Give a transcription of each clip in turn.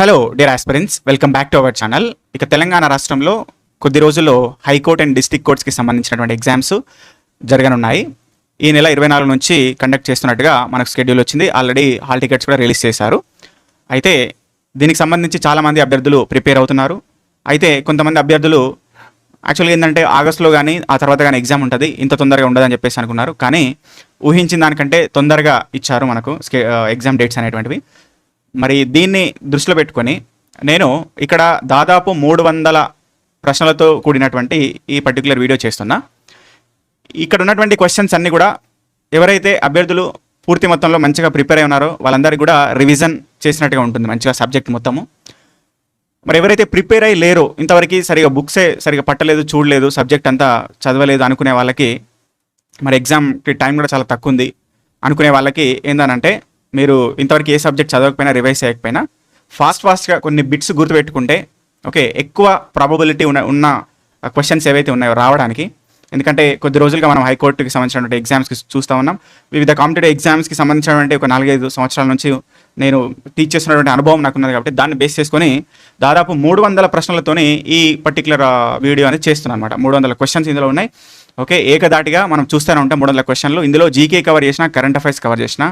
Hello dear aspirants, welcome back to our channel. ఇక తెలంగాణ రాష్ట్రంలో కొద్ది రోజుల్లో హైకోర్ట్ అండ్ డిస్ట్రిక్ట్ కోర్ట్స్కి సంబంధించినటువంటి ఎగ్జామ్స్ జరగనున్నాయి. ఈ నెల 24 నుంచి కండక్ట్ చేస్తున్నట్టుగా మనకు షెడ్యూల్ వచ్చింది. ఆల్రెడీ హాల్ టికెట్స్ కూడా రిలీజ్ చేశారు. అయితే దీనికి సంబంధించి చాలామంది అభ్యర్థులు ప్రిపేర్ అవుతున్నారు. అయితే కొంతమంది అభ్యర్థులు యాక్చువల్గా ఏంటంటే ఆగస్టులో కానీ ఆ తర్వాత కానీ ఎగ్జామ్ ఉంటుంది, ఇంత తొందరగా ఉండదని చెప్పేసి అనుకున్నారు. కానీ ఊహించిన దానికంటే తొందరగా ఇచ్చారు మనకు ఎగ్జామ్ డేట్స్ అనేటువంటివి. మరి దీన్ని దృష్టిలో పెట్టుకొని నేను ఇక్కడ దాదాపు 300 ప్రశ్నలతో కూడినటువంటి ఈ పర్టికులర్ వీడియో చేస్తున్నా. ఇక్కడ ఉన్నటువంటి క్వశ్చన్స్ అన్నీ కూడా ఎవరైతే అభ్యర్థులు పూర్తి మొత్తంలో మంచిగా ప్రిపేర్ అయి ఉన్నారో వాళ్ళందరికీ కూడా రివిజన్ చేసినట్టుగా ఉంటుంది మంచిగా సబ్జెక్ట్ మొత్తము. మరి ఎవరైతే ప్రిపేర్ అయ్యి లేరో, ఇంతవరకు సరిగా బుక్సే సరిగా పట్టలేదు, చూడలేదు, సబ్జెక్ట్ అంతా చదవలేదు అనుకునే వాళ్ళకి, మరి ఎగ్జామ్కి టైం కూడా చాలా తక్కువ ఉంది అనుకునే వాళ్ళకి ఏందనంటే, మీరు ఇంతవరకు ఏ సబ్జెక్ట్ చదవకపోయినా, రివైజ్ చేయకపోయినా ఫాస్ట్గా కొన్ని బిట్స్ గుర్తుపెట్టుకుంటే ఓకే, ఎక్కువ ప్రాబబిలిటీ ఉన్న క్వశ్చన్స్ ఏవైతే ఉన్నాయో రావడానికి. ఎందుకంటే కొద్ది రోజులుగా మనం హైకోర్టుకి సంబంధించినటువంటి ఎగ్జామ్స్కి చూస్తూ ఉన్నాం. వివిధ కాంపిటేటివ్ ఎగ్జామ్స్కి సంబంధించినటువంటి ఒక 4-5 సంవత్సరాల నుంచి నేను టీచ్ చేస్తున్నటువంటి అనుభవం నాకున్నది. కాబట్టి దాన్ని బేస్ చేసుకొని దాదాపు 300 ప్రశ్నలతోని ఈ పర్టికులర్ వీడియో అనేది చేస్తున్నాను అనమాట. 300 క్వశ్చన్స్ ఇందులో ఉన్నాయి. ఓకే, ఏకదాటిగా మనం చూస్తూనే ఉంటాం 300 క్వశ్చన్లు. ఇందులో జీకే కవర్ చేసిన, కరెంట్ అఫైర్స్ కవర్ చేసిన,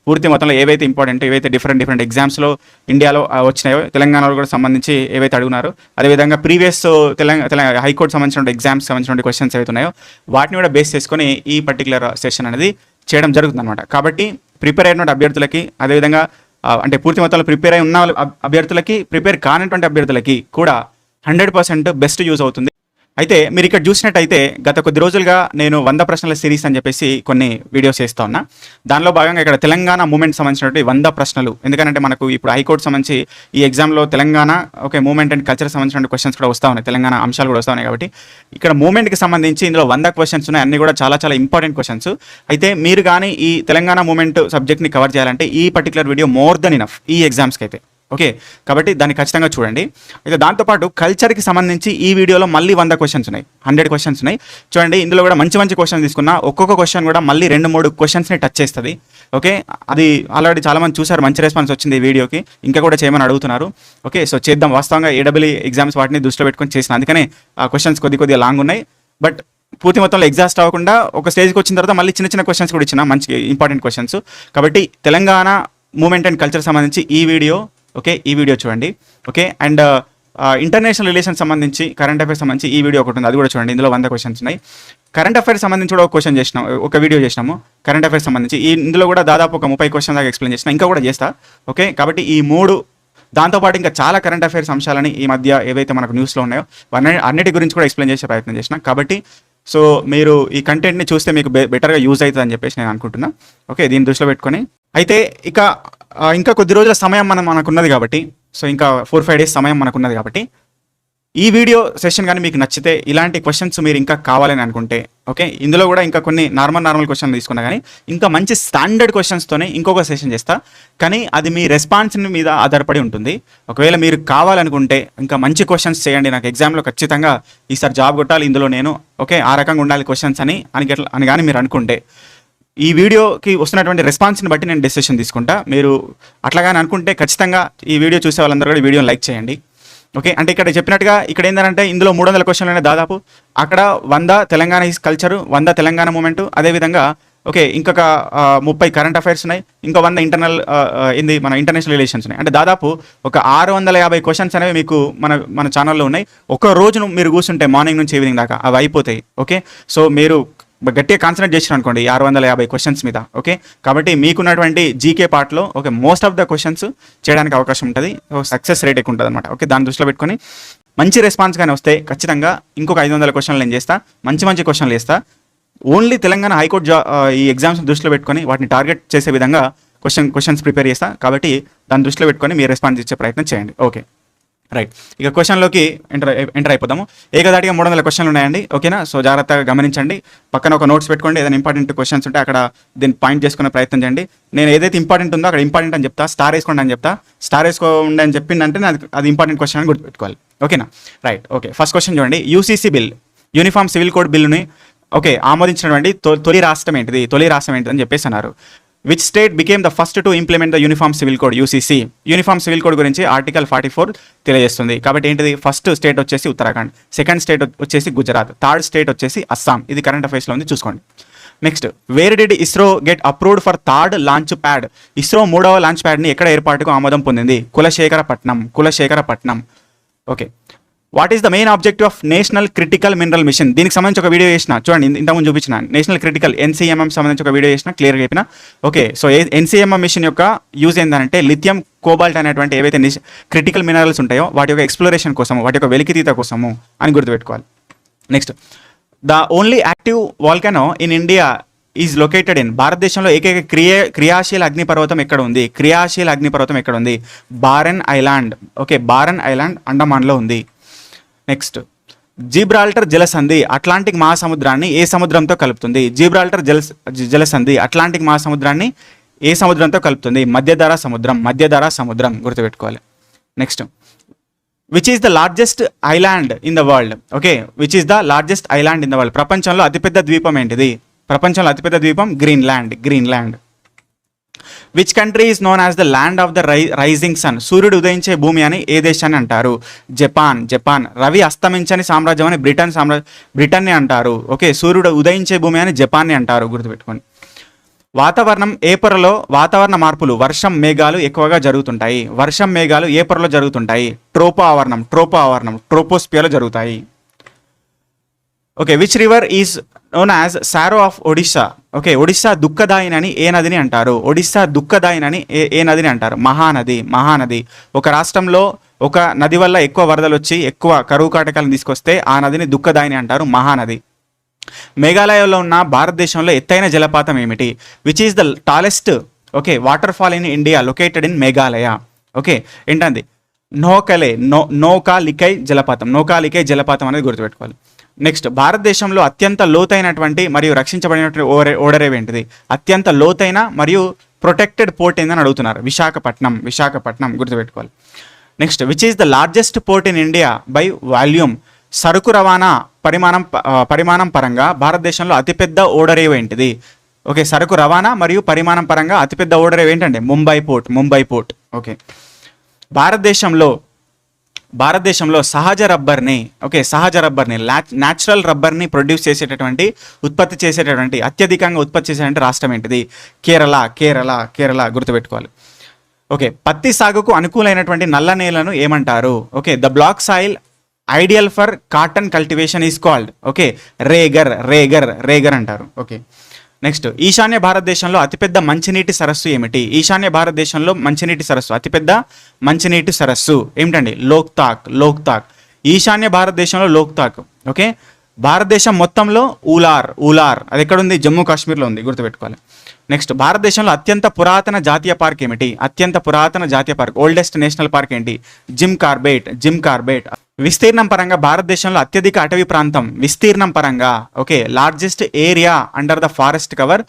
పూర్తి మొత్తంలో ఏవైతే ఇంపార్టెంట్, ఏవైతే డిఫరెంట్ ఎగ్జామ్స్లో ఇండియాలో వచ్చినాయో, తెలంగాణలో కూడా సంబంధించి ఏవైతే అడుగున్నారో, అదేవిధంగా ప్రీవియస్ తెలంగాణ హైకోర్టు సంబంధించిన ఎగ్జామ్స్ సంబంధించిన క్వశ్చన్స్ ఏవైతే ఉన్నాయో వాటిని కూడా బేస్ చేసుకొని ఈ పర్టికులర్ సెషన్ అనేది చేయడం జరుగుతుంది అనమాట. కాబట్టి ప్రిపేర్ అయినటువంటి అభ్యర్థులకి, అదేవిధంగా అంటే పూర్తి మొత్తంలో ప్రిపేర్ అయి ఉన్న అభ్యర్థులకి, ప్రిపేర్ కానటువంటి అభ్యర్థులకి కూడా 100% బెస్ట్ యూజ్ అవుతుంది. అయితే మీరు ఇక్కడ చూసినట్టయితే గత కొద్ది రోజులుగా నేను 100 ప్రశ్నల సిరీస్ అని చెప్పేసి కొన్ని వీడియోస్ చేస్తూ ఉన్నా. దానిలో భాగంగా ఇక్కడ తెలంగాణ మూమెంట్ సంబంధించినటువంటి 100 ప్రశ్నలు. ఎందుకంటే మనకు ఇప్పుడు హైకోర్టు సంబంధించి ఈ ఎగ్జామ్లో తెలంగాణ మూమెంట్ అండ్ కల్చర్ సంబంధించిన క్వశ్చన్స్ కూడా వస్తూ ఉన్నాయి, తెలంగాణ అంశాలు కూడా వస్తూ ఉన్నాయి. కాబట్టి ఇక్కడ మూమెంట్కి సంబంధించి ఇందులో 100 క్వశ్చన్స్ ఉన్నాయి, అన్ని కూడా చాలా ఇంపార్టెంట్ క్వశ్చన్స్. అయితే మీరు కానీ ఈ తెలంగాణ మూమెంట్ సబ్జెక్ట్ని కవర్ చేయాలంటే ఈ particular video more than enough ఈ ఎగ్జామ్స్కి అయితే. ఓకే, కాబట్టి దాన్ని ఖచ్చితంగా చూడండి. అయితే దాంతోపాటు కల్చర్కి సంబంధించి ఈ వీడియోలో మళ్ళీ 100 క్వశ్చన్స్ ఉన్నాయి, 100 క్వశ్చన్స్ ఉన్నాయి. చూడండి, ఇందులో కూడా మంచి క్వశ్చన్స్ తీసుకున్నా, ఒక్కొక్క క్వశ్చన్ కూడా మళ్ళీ 2-3 క్వశ్చన్స్ని టచ్ చేస్తుంది. ఓకే, అది ఆల్రెడీ చాలామంది చూసారు, మంచి రెస్పాన్స్ వచ్చింది ఈ వీడియోకి. ఇంకా కూడా చేయమని అడుగుతున్నారు. ఓకే, సో చేద్దాం. వాస్తవంగా ఏడబ్ల్యూ ఎగ్జామ్స్ వాటిని దృష్టిలో పెట్టుకొని చేసిన, అందుకనే ఆ క్వశ్చన్స్ కొద్దిగా లాంగ్ ఉన్నాయి. బట్ పూర్తి మొత్తంలో ఎగ్జాస్ట్ అవ్వకుండా ఒక స్టేజ్కి వచ్చిన తర్వాత మళ్ళీ చిన్న క్వశ్చన్స్ కూడా ఇచ్చిన, మంచి ఇంపార్టెంట్ క్వశ్చన్స్. కాబట్టి తెలంగాణ మూమెంట్ అండ్ కల్చర్ సంబంధించి ఈ వీడియో, ఓకే, ఈ వీడియో చూడండి. ఓకే, అండ్ ఇంటర్నేషనల్ రిలేషన్ సంబంధించి, కరెంట్ అఫైర్స్ సంబంధించి ఈ వీడియో ఒకటి ఉంది, అది కూడా చూడండి. ఇందులో 100 క్వశ్చన్స్ ఉన్నాయి. కరెంట్ అఫైర్స్ సంబంధించి కూడా ఒక వీడియో చేసినాము కరెంట్ అఫైర్స్ సంబంధించి. ఇందులో కూడా దాదాపు ఒక 30 క్వశ్చన్ దాకా ఎక్స్ప్లెయిన్ చేసిన, ఇంకా కూడా చేస్తా. ఓకే, కాబట్టి ఈ 3 దాంతోపాటు ఇంకా చాలా కరెంట్ అఫైర్స్ అంశాలని ఈ మధ్య ఏవైతే మనకు న్యూస్లో ఉన్నాయో అన్నిటి గురించి కూడా ఎక్స్ప్లెయిన్ చేసే ప్రయత్నం చేసిన. కాబట్టి సో మీరు ఈ కంటెంట్ని చూస్తే మీకు బెటర్గా యూజ్ అవుతుంది అని చెప్పేసి నేను అనుకుంటున్నా. ఓకే, దీన్ని దృష్టిలో పెట్టుకొని అయితే ఇంకా కొద్ది రోజుల సమయం మనకున్నది కాబట్టి, సో ఇంకా 4-5 డేస్ సమయం మనకున్నది కాబట్టి ఈ వీడియో సెషన్ కానీ మీకు నచ్చితే, ఇలాంటి క్వశ్చన్స్ మీరు ఇంకా కావాలని అనుకుంటే, ఓకే, ఇందులో కూడా ఇంకా కొన్ని నార్మల్ క్వశ్చన్ తీసుకున్నా కానీ ఇంకా మంచి స్టాండర్డ్ క్వశ్చన్స్తోనే ఇంకొక సెషన్ చేస్తా. కానీ అది మీ రెస్పాన్స్ మీద ఆధారపడి ఉంటుంది. ఒకవేళ మీరు కావాలనుకుంటే ఇంకా మంచి క్వశ్చన్స్ చేయండి, నాకు ఎగ్జామ్లో ఖచ్చితంగా ఈసారి జాబ్ కొట్టాలి ఇందులో నేను, ఓకే, ఆ రకంగా ఉండాలి క్వశ్చన్స్ అని కానీ మీరు అనుకుంటే, ఈ వీడియోకి వస్తున్నటువంటి రెస్పాన్స్ని బట్టి నేను డెసిషన్ తీసుకుంటా. మీరు అట్లాగానే అనుకుంటే ఖచ్చితంగా ఈ వీడియో చూసే వాళ్ళందరూ కూడా వీడియోని లైక్ చేయండి. ఓకే, అంటే ఇక్కడ చెప్పినట్టుగా ఇక్కడ ఏంటంటే ఇందులో 300 క్వశ్చన్లు ఉన్నాయి దాదాపు. అక్కడ 100 తెలంగాణ కల్చరు, 100 తెలంగాణ మూమెంటు, అదేవిధంగా ఓకే ఇంకొక 30 కరెంట్ అఫైర్స్ ఉన్నాయి, ఇంకా 100 మన ఇంటర్నేషనల్ రిలేషన్స్ ఉన్నాయి. అంటే దాదాపు ఒక 650 క్వశ్చన్స్ అనేవి మీకు మన ఛానల్లో ఉన్నాయి. ఒక రోజు మీరు కూర్చుంటే మార్నింగ్ నుంచి ఈవినింగ్ దాకా అవి అయిపోతాయి. ఓకే, సో మీరు గట్టిగా కాన్సన్ట్రేట్ చేసిన అనుకోండి 650 క్వశ్చన్స్ మీద. ఓకే, కాబట్టి మీకున్నటువంటి జీకే పార్ట్లో okay most of the questions చేయడానికి అవకాశం ఉంటుంది, సక్సెస్ రేట్ ఎక్కువ ఉంటుంది అనమాట. ఓకే, దాన్ని దృష్టిలో పెట్టుకొని మంచి రెస్పాన్స్ కానీ వస్తే ఖచ్చితంగా ఇంకొక 500 క్వశ్చన్లు నేను చేస్తా, మంచి క్వశ్చన్లు వేస్తా. ఓన్లీ తెలంగాణ హైకోర్టు ఈ ఎగ్జామ్స్ దృష్టిలో పెట్టుకొని వాటిని టార్గెట్ చేసే విధంగా క్వశ్చన్స్ ప్రిపేర్ చేస్తా. కాబట్టి దాన్ని దృష్టిలో పెట్టుకొని మీరు రెస్పాన్స్ ఇచ్చే ప్రయత్నం చేయండి. ఓకే, రైట్, ఇక క్వశ్చన్లోకి ఎంటర్ అయిపోదాము. ఏకదాటిగా 300 క్వశ్చన్లు ఉన్నాయండి. ఓకేనా, సో జాగ్రత్తగా గమనించండి. పక్కన ఒక నోట్స్ పెట్టుకోండి, ఏదైనా ఇంపార్టెంట్ క్వశ్చన్స్ ఉంటే అక్కడ దీన్ని పాయింట్ చేసుకునే ప్రయత్నం చేయండి. నేను ఏదైతే ఇంపార్టెంట్ ఉందో అక్కడ ఇంపార్టెంట్ అని చెప్తా, స్టార్ వేసుకోండి అని చెప్తా. స్టార్ వేసుకోండి అని చెప్పిందంటే అది ఇంపార్టెంట్ క్వశ్చన్ అని గుర్తుపెట్టుకోవాలి. ఓకేనా, రైట్. ఓకే, ఫస్ట్ క్వశ్చన్ చూడండి. UCC bill, uniform civil code బిల్లుని ఓకే ఆమోదించినటువంటి తొలి రాష్ట్రం ఏంటిది అని చెప్పేసి అన్నారు. Which state became the first to implement the uniform civil code UCC. Uniform civil code గురించి ఆర్టికల్ 44 తెలియజేస్తుంది. కాబట్టి ఏంటిది, ఫస్ట్ స్టేట్ వచ్చేసి ఉత్తరాఖండ్, సెకండ్ స్టేట్ వచ్చేసి గుజరాత్, థర్డ్ స్టేట్ వచ్చేసి అస్సాం. ఇది కరెంట్ అఫైర్స్లో ఉంది, చూసుకోండి. Next, where did ISRO get approved for third launch pad. ISRO 3వ లాంచ్ ప్యాడ్ని ఎక్కడ ఏర్పాటుకు ఆమోదం పొందింది? Kulasekarapatnam. Okay. What is the main objective of national critical mineral mission. దీనికి సంబంధించి ఒక వీడియో చేసిన, చూడండి, ఇంతకుముందు చూపించిన నేషనల్ క్రిటికల్ NCMM సంబంధించి ఒక వీడియో చేసిన, క్లియర్గా చెప్పిన. ఓకే, సో NCMM మిషన్ యొక్క యూజ్ ఏంటంటే లిథియం, కోబాల్ట్ అనేటువంటి ఏవైతే క్రిటికల్ మినరల్స్ ఉంటాయో వాటి యొక్క ఎక్స్ప్లోరేషన్ కోసము, వాటి యొక్క వెలికితీత కోసము అని గుర్తుపెట్టుకోవాలి. Next, the only active volcano in India is located in. భారతదేశంలో ఏకైక క్రియాశీల అగ్నిపర్వతం ఎక్కడ ఉంది? బారెన్ ఐలాండ్. ఓకే, బారెన్ ఐలాండ్ అండమాన్లో ఉంది. నెక్స్ట్, జిబ్రాల్టర్ జలసంధి అట్లాంటిక్ మహాసముద్రాన్ని ఏ సముద్రంతో కలుపుతుంది? జిబ్రాల్టర్ జలసంధి అట్లాంటిక్ మహాసముద్రాన్ని ఏ సముద్రంతో కలుపుతుంది? మధ్యధరా సముద్రం గుర్తుపెట్టుకోవాలి. Next, which is the largest island in the world. Okay, which is the largest island in the world. ప్రపంచంలో అతిపెద్ద ద్వీపం ఏంటిది? Greenland. Which country is known as the land of the rising sun. సూర్యుడు ఉదయించే భూమి అని ఏ దేశాన్ని అంటారు? జపాన్. రవి అస్తమించని సామ్రాజ్యం అని బ్రిటన్ని అంటారు. ఓకే, సూర్యుడు ఉదయించే భూమి అని జపాన్ని అంటారు, గుర్తుపెట్టుకోండి. వాతావరణం ఏ పొరలో వాతావరణ మార్పులు, వర్షం మేఘాలు ఎక్కువగా జరుగుతుంటాయి? ఏ పొరలో జరుగుతుంటాయి? ట్రోపోస్పియర్లో జరుగుతాయి. Okay, which river is known as sorrow of Odisha. Okay, Odisha దుఃఖదాయినని ఏ నదిని అంటారు? మహానది. ఒక రాష్ట్రంలో ఒక నది వల్ల ఎక్కువ వరదలు వచ్చి ఎక్కువ కరువు కాటకాలను తీసుకొస్తే ఆ నదిని దుఃఖదాయిని అంటారు, మహానది. మేఘాలయలో ఉన్న భారతదేశంలో ఎత్తైన జలపాతం ఏమిటి? Which is the tallest water fall in India located in Meghalaya. Okay, ఏంటండి? నోకాలికై జలపాతం అనేది గుర్తుపెట్టుకోవాలి. నెక్స్ట్, భారతదేశంలో అత్యంత లోతైనటువంటి మరియు రక్షించబడినటువంటి ఓడరేవు ఏంటిది? అత్యంత లోతైన మరియు ప్రొటెక్టెడ్ పోర్ట్ ఏందని అడుగుతున్నారు. విశాఖపట్నం గుర్తుపెట్టుకోవాలి. Next, which is the largest port in India by volume. సరుకు రవాణా పరిమాణం పరంగా భారతదేశంలో అతిపెద్ద ఓడరేవు ఏంటిది? ఓకే, సరుకు రవాణా మరియు పరిమాణం పరంగా అతిపెద్ద ఓడరేవు ఏంటంటే ముంబై పోర్ట్. ఓకే, భారతదేశంలో సహజ రబ్బర్ని న్యాచురల్ రబ్బర్ని ఉత్పత్తి చేసేటటువంటి అత్యధికంగా ఉత్పత్తి చేసేటువంటి రాష్ట్రం ఏంటిది? కేరళ గుర్తుపెట్టుకోవాలి. ఓకే, పత్తి సాగుకు అనుకూలైనటువంటి నల్ల నేలను ఏమంటారు? Okay, the black soil ideal for cotton cultivation is called. Okay, regur అంటారు. ఓకే, నెక్స్ట్, ఈశాన్య భారతదేశంలో అతిపెద్ద మంచినీటి సరస్సు ఏమిటి? అతిపెద్ద మంచినీటి సరస్సు ఏమిటండి? లోక్తాక్. ఈశాన్య భారతదేశంలో లోక్తాక్. ఓకే, భారతదేశం మొత్తంలో ఊలార్ అది ఎక్కడుంది? జమ్మూ కాశ్మీర్లో ఉంది, గుర్తుపెట్టుకోవాలి. నెక్స్ట్, భారతదేశంలో అత్యంత పురాతన జాతీయ పార్క్ ఏమిటి? ఓల్డెస్ట్ నేషనల్ పార్క్ ఏంటి? Jim Corbett. విస్తీర్ణం పరంగా భారతదేశంలో అత్యధిక అటవీ ప్రాంతం okay, largest area under the forest cover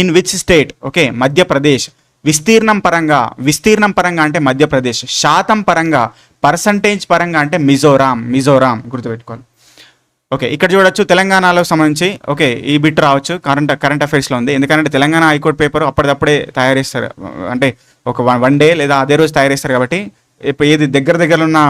in which state? Okay, Madhya Pradesh. విస్తీర్ణం పరంగా అంటే మధ్యప్రదేశ్. శాతం పరంగా, పర్సంటేజ్ పరంగా అంటే మిజోరాం గుర్తుపెట్టుకోవాలి. ఓకే, ఇక్కడ చూడొచ్చు తెలంగాణలో సంబంధించి. ఓకే, ఈ బిట్ రావచ్చు, కరెంట్ అఫైర్స్లో ఉంది. ఎందుకంటే తెలంగాణ హైకోర్టు పేపర్ అప్పటిదప్పుడే తయారు చేస్తారు, అంటే ఒక వన్ డే లేదా అదే రోజు తయారు చేస్తారు. కాబట్టి ఏది దగ్గర ఉన్న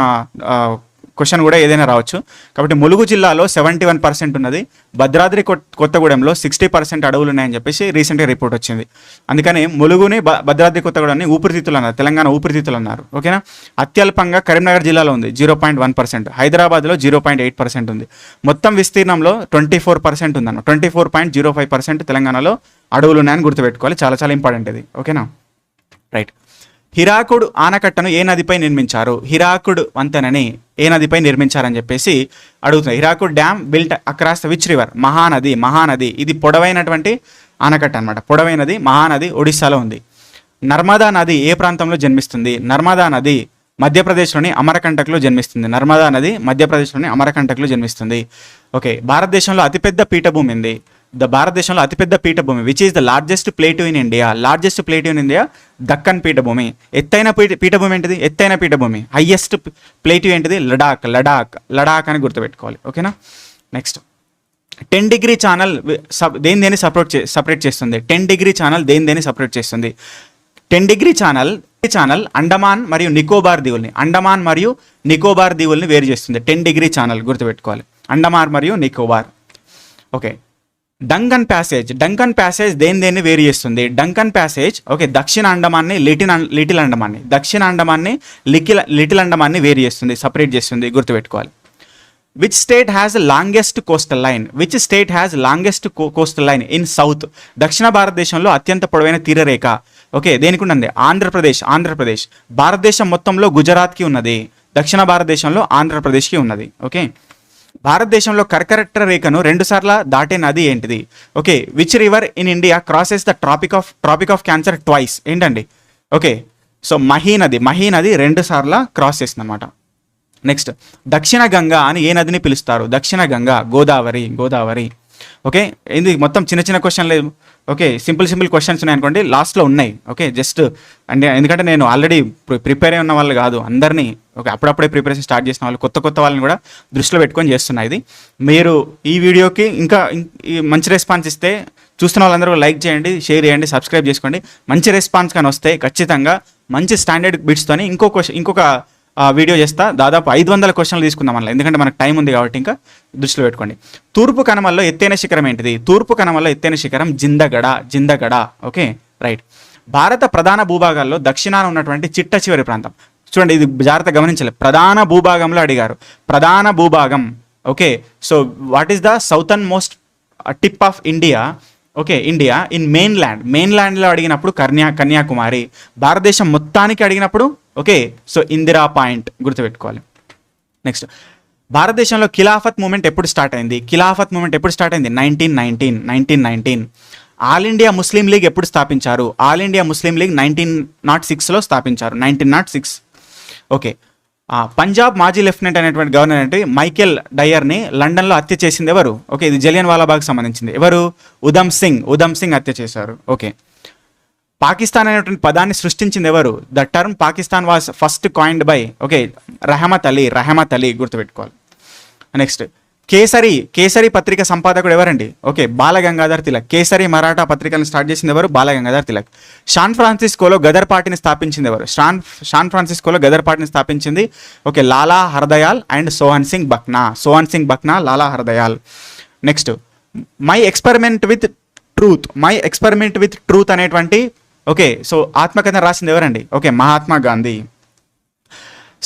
క్వశ్చన్ కూడా ఏదైనా రావచ్చు. కాబట్టి ములుగు జిల్లాలో 71% ఉన్నది, భద్రాద్రి కొత్తగూడెంలో 60% అడవులు ఉన్నాయని చెప్పేసి రీసెంట్గా రిపోర్ట్ వచ్చింది. అందుకని ములుగుని భద్రాద్రి కొత్తగూడెంని ఊపిరితిత్తులు అన్నారు, తెలంగాణ ఊపిరితిత్తులు అన్నారు. ఓకేనా. అత్యల్పంగా కరీంనగర్ జిల్లాలో ఉంది 0.1%, హైదరాబాద్లో 0.8% ఉంది. మొత్తం విస్తీర్ణంలో 24% ఉందన్న, 24.05% తెలంగాణలో అడవులు ఉన్నాయని గుర్తుపెట్టుకోవాలి. చాలా ఇంపార్టెంట్ ఇది. ఓకేనా, రైట్. హిరాకుడ్ ఆనకట్టను ఏ నదిపై నిర్మించారు? హిరాకుడ్ వంతెనని ఏ నదిపై నిర్మించారని చెప్పేసి అడుగుతున్నారు. Hirakud dam built across the which river? Mahanadi. ఇది పొడవైనటువంటి ఆనకట్ట అనమాట. పొడవైనది మహానది ఒడిస్సాలో ఉంది. నర్మదా నది ఏ ప్రాంతంలో జన్మిస్తుంది? నర్మదా నది మధ్యప్రదేశ్లోని అమరకంటక్లో జన్మిస్తుంది. ఓకే, భారతదేశంలో అతిపెద్ద పీఠభూమి ఉంది. భారతదేశంలో అతిపెద్ద పీఠభూమి which is the largest plateau in India? Deccan పీఠభూమి. ఎత్తైన పీఠభూమి ఏంటిది? హైయెస్ట్ ప్లేట్యూ ఏంటిది? లడాక్ అని గుర్తుపెట్టుకోవాలి. ఓకేనా. నెక్స్ట్, 10 డిగ్రీ ఛానల్ దేని సపరేట్ చేస్తుంది? 10 డిగ్రీ ఛానల్ దేని సపరేట్ చేస్తుంది? 10 డిగ్రీ ఛానల్ అండమాన్ మరియు నికోబార్ దీవుల్ని వేరు చేస్తుంది. 10 డిగ్రీ ఛానల్ గుర్తుపెట్టుకోవాలి, అండమాన్ మరియు నికోబార్. ఓకే, డంకన్ ప్యాసేజ్ దేన్ని వేరు చేస్తుంది? డంకన్ ప్యాసేజ్ ఓకే దక్షిణ అండమాన్ని లిటిల్ అండమాన్ని వేరు చేస్తుంది, సపరేట్ చేస్తుంది, గుర్తుపెట్టుకోవాలి. Which state has longest coastal line in south? దక్షిణ భారతదేశంలో అత్యంత పొడవైన తీరరేఖ ఓకే దేనికి ఉన్నది? ఆంధ్రప్రదేశ్. భారతదేశం మొత్తంలో గుజరాత్కి ఉన్నది, దక్షిణ భారతదేశంలో ఆంధ్రప్రదేశ్కి ఉన్నది. ఓకే, భారతదేశంలో కర్కట రేఖను 2 సార్లు దాటే నది ఏంటిది? Okay, which river in India crosses the tropic of cancer twice? ఏంటండి? ఓకే, సో మహీ నది 2 సార్లు క్రాస్ చేస్తుంది అనమాట. నెక్స్ట్, దక్షిణ గంగా అని ఏ నదిని పిలుస్తారు? దక్షిణ గంగా గోదావరి. ఓకే, ఇది మొత్తం చిన్న క్వశ్చన్లు. ఓకే, సింపుల్ క్వశ్చన్స్ ఉన్నాయి అనుకోండి, లాస్ట్లో ఉన్నాయి. ఓకే, జస్ట్ అంటే ఎందుకంటే నేను ఆల్రెడీ ప్రిపేర్ అయి ఉన్న వాళ్ళు కాదు, అందరినీ ఓకే అప్పుడప్పుడే ప్రిపరేషన్ స్టార్ట్ చేసిన వాళ్ళు కొత్త వాళ్ళని కూడా దృష్టిలో పెట్టుకొని చేస్తున్నా ఇది. మీరు ఈ వీడియోకి ఇంకా మంచి రెస్పాన్స్ ఇస్తే చూస్తున్న వాళ్ళందరూ లైక్ చేయండి, షేర్ చేయండి, సబ్స్క్రైబ్ చేసుకోండి. మంచి రెస్పాన్స్ కానీ వస్తే ఖచ్చితంగా మంచి స్టాండర్డ్ బిట్స్తోని ఇంకొక వీడియో చేస్తా. దాదాపు 500 క్వశ్చన్లు తీసుకుందాం అలా, ఎందుకంటే మనకు టైం ఉంది కాబట్టి ఇంకా దృష్టిలో పెట్టుకోండి. తూర్పు కనుమల్లో ఎత్తైన శిఖరం ఏంటిది? తూర్పు కనుమల్లో ఎత్తైన శిఖరం జిందగడ. Okay, right. భారత ప్రధాన భూభాగాల్లో దక్షిణాన ఉన్నటువంటి చిట్ట చివరి ప్రాంతం చూడండి, ఇది జాగ్రత్త గమనించాలి. ప్రధాన భూభాగంలో అడిగారు, ప్రధాన భూభాగం. Okay, so what is the southernmost tip of India? Okay, India in మెయిన్ల్యాండ్లో అడిగినప్పుడు కన్యాకుమారి. భారతదేశం మొత్తానికి అడిగినప్పుడు ఓకే సో ఇందిరా పాయింట్ గుర్తుపెట్టుకోవాలి. నెక్స్ట్, భారతదేశంలో ఖిలాఫత్ మూమెంట్ ఎప్పుడు స్టార్ట్ అయింది? 1919. ఆల్ ఇండియా ముస్లిం లీగ్ ఎప్పుడు స్థాపించారు? ఆల్ ఇండియా ముస్లిం లీగ్ 1906లో స్థాపించారు, 1906. ఓకే, పంజాబ్ మాజీ లెఫ్టినెంట్ అనేటువంటి గవర్నర్ అంటే మైకేల్ డయర్ని లండన్లో హత్య చేసింది ఎవరు? ఓకే, ఇది జలియన్ వాలాబాగ్ సంబంధించింది. ఎవరు? ఉధమ్ సింగ్ హత్య చేశారు. ఓకే, పాకిస్తాన్ అనేటువంటి పదాన్ని సృష్టించింది ఎవరు? The term Pakistan was first coined by okay Rahmat Ali గుర్తుపెట్టుకోవాలి. నెక్స్ట్, కేసరి పత్రిక సంపాదకుడు ఎవరండి? ఓకే, బాలగంగాధర్ తిలక్. కేసరి మరాఠా పత్రికలను స్టార్ట్ చేసింది ఎవరు? బాలగంగాధర్ తిలక్. శాన్ ఫ్రాన్సిస్కోలో గదర్ పార్టీని స్థాపించింది ఎవరు? శాన్ ఫ్రాన్సిస్కోలో గదర్ పార్టీని స్థాపించింది okay Lala Hardayal and Sohan Singh Bakna, Lala Hardayal. Next, my experiment with truth అనేటువంటి ఓకే సో ఆత్మకథ రాసింది ఎవరండి? ఓకే, మహాత్మా గాంధీ.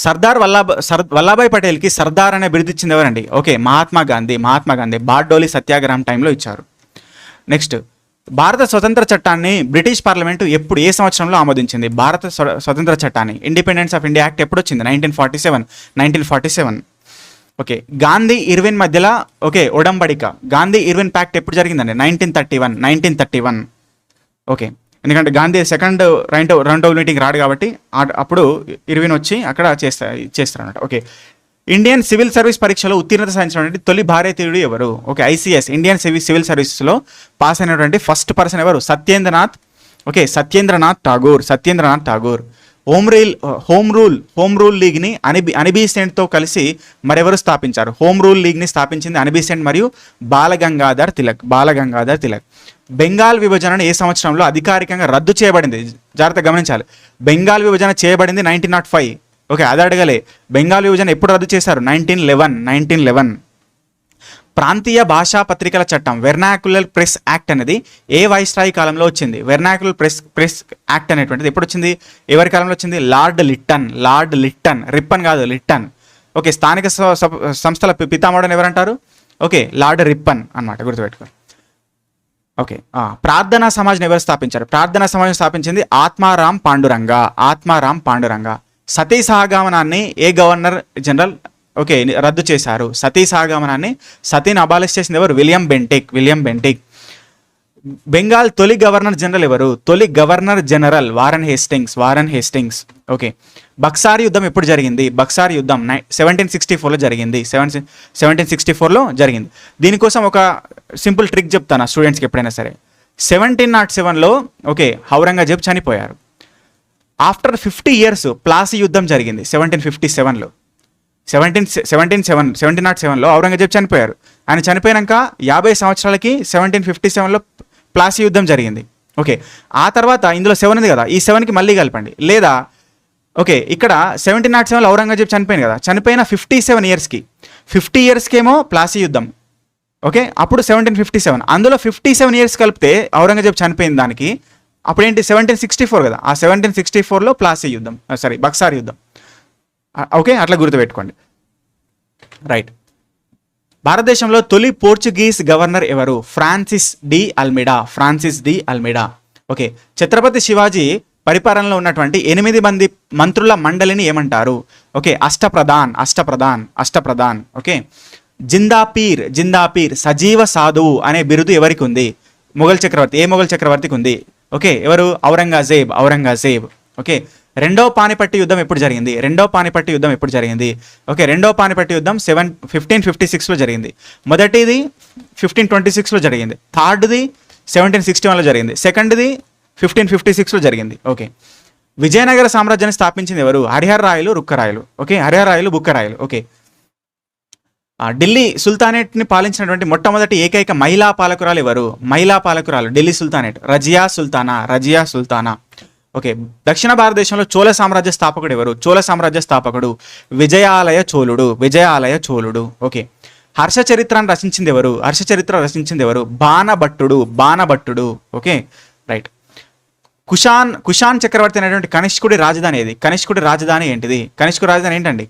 సర్దార్ వల్లభాయ్ పటేల్కి సర్దార్ అనే బిరుదు ఇచ్చింది ఎవరండి? ఓకే, మహాత్మా గాంధీ. బార్డోలి సత్యాగ్రహం టైంలో ఇచ్చారు. నెక్స్ట్, భారత స్వతంత్ర చట్టాన్ని బ్రిటిష్ పార్లమెంటు ఏ సంవత్సరంలో ఆమోదించింది? భారత స్వతంత్ర చట్టాన్ని ఇండిపెండెన్స్ ఆఫ్ ఇండియా యాక్ట్ ఎప్పుడు వచ్చింది? 1947. ఓకే, గాంధీ ఇర్విన్ మధ్యలో ఓకే ఒడంబడిక గాంధీ ఇర్విన్ ప్యాక్ట్ ఎప్పుడు జరిగిందండి? 1931. ఓకే, ఎందుకంటే గాంధీ సెకండ్ రౌండ్ మీటింగ్ రాడు కాబట్టి అప్పుడు ఇర్విన్ వచ్చి అక్కడ చేస్తారన్నమాట. ఓకే, ఇండియన్ సివిల్ సర్వీస్ పరీక్షలో ఉత్తీర్ణత సాధించినటువంటి తొలి భారతీయుడు ఎవరు? ఓకే, ఐసీఎస్ ఇండియన్ సివిల్ సర్వీసెస్లో పాస్ అయినటువంటి ఫస్ట్ పర్సన్ ఎవరు? సత్యేంద్రనాథ్ ఠాగూర్. హోమ్ రూల్ లీగ్ని అనిబీసెంట్తో కలిసి మరెవరు స్థాపించారు? హోమ్ రూల్ లీగ్ని స్థాపించింది అనిబీసెంట్ మరియు బాలగంగాధర్ తిలక్. బెంగాల్ విభజనను ఏ సంవత్సరంలో అధికారికంగా రద్దు చేయబడింది? జాగ్రత్త గమనించాలి. బెంగాల్ విభజన చేయబడింది 1905. ఓకే, అది అడగలే. బెంగాల్ విభజన ఎప్పుడు రద్దు చేశారు? 1911. ప్రాంతీయ భాషా పత్రికల చట్టం వెర్నాక్యులర్ ప్రెస్ యాక్ట్ అనేది ఏ వైస్రాయి కాలంలో వచ్చింది? వెర్నాక్యులర్ ప్రెస్ యాక్ట్ అనేటువంటిది ఎప్పుడు వచ్చింది? ఎవరి కాలంలో వచ్చింది? Lord Lytton. రిప్పన్ కాదు, లిట్టన్. ఓకే, స్థానిక సంస్థల పితామహుడు ఎవరంటారు? ఓకే, లార్డ్ రిప్పన్ అన్నమాట, గుర్తుపెట్టుకో. ఓకే, ప్రార్థనా సమాజ్ని ఎవరు స్థాపించారు? ప్రార్థనా సమాజం స్థాపించింది ఆత్మారాం పాండురంగ. సతీ సహగమనాన్ని ఏ గవర్నర్ జనరల్ ఓకే రద్దు చేశారు? సతీ సహగమనాన్ని సతీని అబాలిష్ చేసింది ఎవరు? William Bentinck. బెంగాల్ తొలి గవర్నర్ జనరల్ ఎవరు? Warren Hastings. ఓకే, బక్సార్ యుద్ధం ఎప్పుడు జరిగింది? బక్సార్ యుద్ధం 1764లో జరిగింది. 1764లో జరిగింది. దీనికోసం ఒక సింపుల్ ట్రిక్ చెప్తాను స్టూడెంట్స్కి ఎప్పుడైనా సరే. 1707లో ఓకే ఔరంగజేబ్ చనిపోయారు. ఆఫ్టర్ 50 years ప్లాసీ యుద్ధం జరిగింది 1757లో. 1707లో ఔరంగజేబ్ చనిపోయారు. ఆయన చనిపోయాక 50 సంవత్సరాలకి 1757లో ప్లాసీ యుద్ధం జరిగింది. ఓకే, ఆ తర్వాత ఇందులో 7 ఉంది కదా, ఈ 7కి మళ్ళీ కలపండి. లేదా ఓకే, ఇక్కడ 1707లో ఔరంగజేబ్ చనిపోయింది కదా, చనిపోయిన 57 ఇయర్స్కి 50 ఇయర్స్కేమో ప్లాసీ యుద్ధం. ఓకే, అప్పుడు 1757, అందులో 57 ఇయర్స్ కలిపితే ఔరంగజేబ్ చనిపోయిన దానికి అప్పుడేంటి 1764 కదా, ఆ 1764లో ప్లాసీ యుద్ధం, బక్సార్ యుద్ధం. ఓకే, అట్లా గుర్తుపెట్టుకోండి. రైట్. భారతదేశంలో తొలి పోర్చుగీస్ గవర్నర్ ఎవరు? Francis de Almeida. Okay, Chhatrapati Shivaji పరిపాలనలో ఉన్నటువంటి 8 మంది మంత్రుల మండలిని ఏమంటారు? ఓకే, అష్టప్రధాన్. ఓకే, జిందాపీర్ సజీవ సాధువు అనే బిరుదు ఎవరికి ఉంది? మొఘల్ చక్రవర్తికి ఉంది. ఓకే, ఎవరు? ఔరంగజేబ్. ఓకే, రెండో పానిపట్టు యుద్ధం ఎప్పుడు జరిగింది? ఓకే, రెండో పానిపట్టు యుద్ధం 1556లో జరిగింది. మొదటిది 1526లో జరిగింది. థర్డ్ది 1761లో జరిగింది. సెకండ్ది 1556లో జరిగింది. ఓకే, విజయనగర సామ్రాజ్యాన్ని స్థాపించింది ఎవరు? హరిహర రాయలు, బుక్కరాయలు. ఓకే, ఢిల్లీ సుల్తానేట్ని పాలించినటువంటి మొట్టమొదటి ఏకైక మహిళా పాలకురాలు ఎవరు? ఢిల్లీ సుల్తానేట్ రజియా సుల్తానా. ఓకే, దక్షిణ భారతదేశంలో చోళ సామ్రాజ్య స్థాపకుడు ఎవరు? విజయాలయ చోళుడు. ఓకే, హర్ష చరిత్రను రచించింది ఎవరు? బాణభట్టుడు. Okay, right. కుషాన్ చక్రవర్తి అనేటువంటి కనిష్కుడి రాజధాని ఏది? కనిష్కుడి రాజధాని ఏంటండి?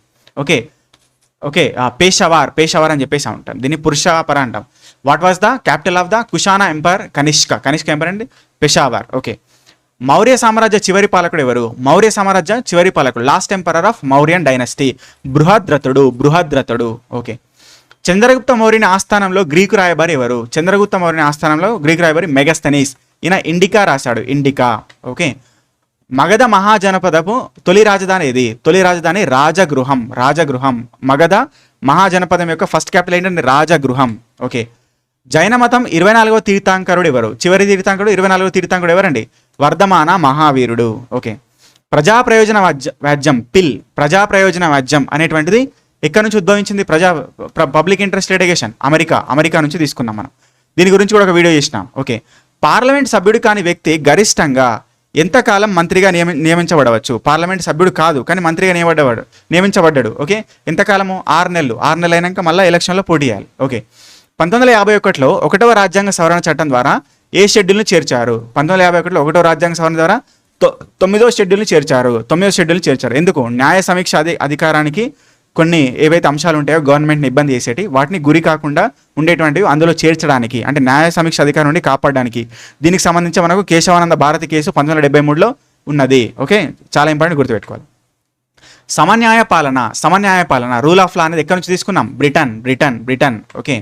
ఓకే, పేషావర్ అని చెప్పేసి ఉంటాం. దీన్ని పురుషాపర అంటాం. What was the capital of the Kushana empire? Kanishka empire అండి, పెషావర్. ఓకే, మౌర్య సామ్రాజ్య చివరి పాలకుడు ఎవరు? Last emperor of Mauryan dynasty, బృహద్రథుడు. ఓకే, చంద్రగుప్త మౌర్యుని ఆస్థానంలో గ్రీకు రాయబారి ఎవరు? మెగస్తనీస్. ఈయన ఇండికా రాశాడు. ఓకే, మగధ మహాజనపదపు తొలి రాజధాని ఏది? రాజగృహం. మగధ మహాజనపదం యొక్క ఫస్ట్ క్యాపిటల్ ఏంటంటే రాజగృహం. ఓకే, జైన మతం 24వ తీర్థంకరుడు ఎవరు? 24వ తీర్థంకరుడు ఎవరండి? వర్ధమాన మహావీరుడు. ఓకే, ప్రజా ప్రయోజన వ్యాజ్యం అనేటువంటిది ఎక్కడి నుంచి ఉద్భవించింది? పబ్లిక్ ఇంట్రెస్ట్ లిటిగేషన్ అమెరికా నుంచి తీసుకున్నాం మనం. దీని గురించి కూడా ఒక వీడియో చేసినాం. ఓకే, పార్లమెంట్ సభ్యుడు కాని వ్యక్తి గరిష్టంగా ఎంతకాలం మంత్రిగా నియమించబడవచ్చు? పార్లమెంట్ సభ్యుడు కాదు కానీ మంత్రిగా నియమించబడ్డాడు. ఓకే, ఎంతకాలము? 6 నెలలు. 6 నెలలు అయినాక మళ్ళీ ఎలక్షన్లో పోటీ చేయాలి. ఓకే, 1951లో 1వ రాజ్యాంగ సవరణ చట్టం ద్వారా ఏ షెడ్యూల్ని చేర్చారు? 1951లో 1వ రాజ్యాంగ సవరణ ద్వారా 9వ షెడ్యూల్ని చేర్చారు. ఎందుకు? న్యాయ సమీక్ష అధికారానికి కొన్ని ఏవైతే అంశాలు ఉంటాయో గవర్నమెంట్ని ఇబ్బంది చేసేటి వాటిని గురి కాకుండా ఉండేటువంటివి అందులో చేర్చడానికి, అంటే న్యాయ సమీక్ష అధికారం నుండి కాపాడడానికి. దీనికి సంబంధించి మనకు కేశవానంద భారతి కేసు 1973లో ఉన్నది. ఓకే, చాలా ఇంపార్టెంట్, గుర్తుపెట్టుకోవాలి. సమన్యాయ పాలన రూల్ ఆఫ్ లా అనేది ఎక్కడి నుంచి తీసుకున్నాం? బ్రిటన్. ఓకే,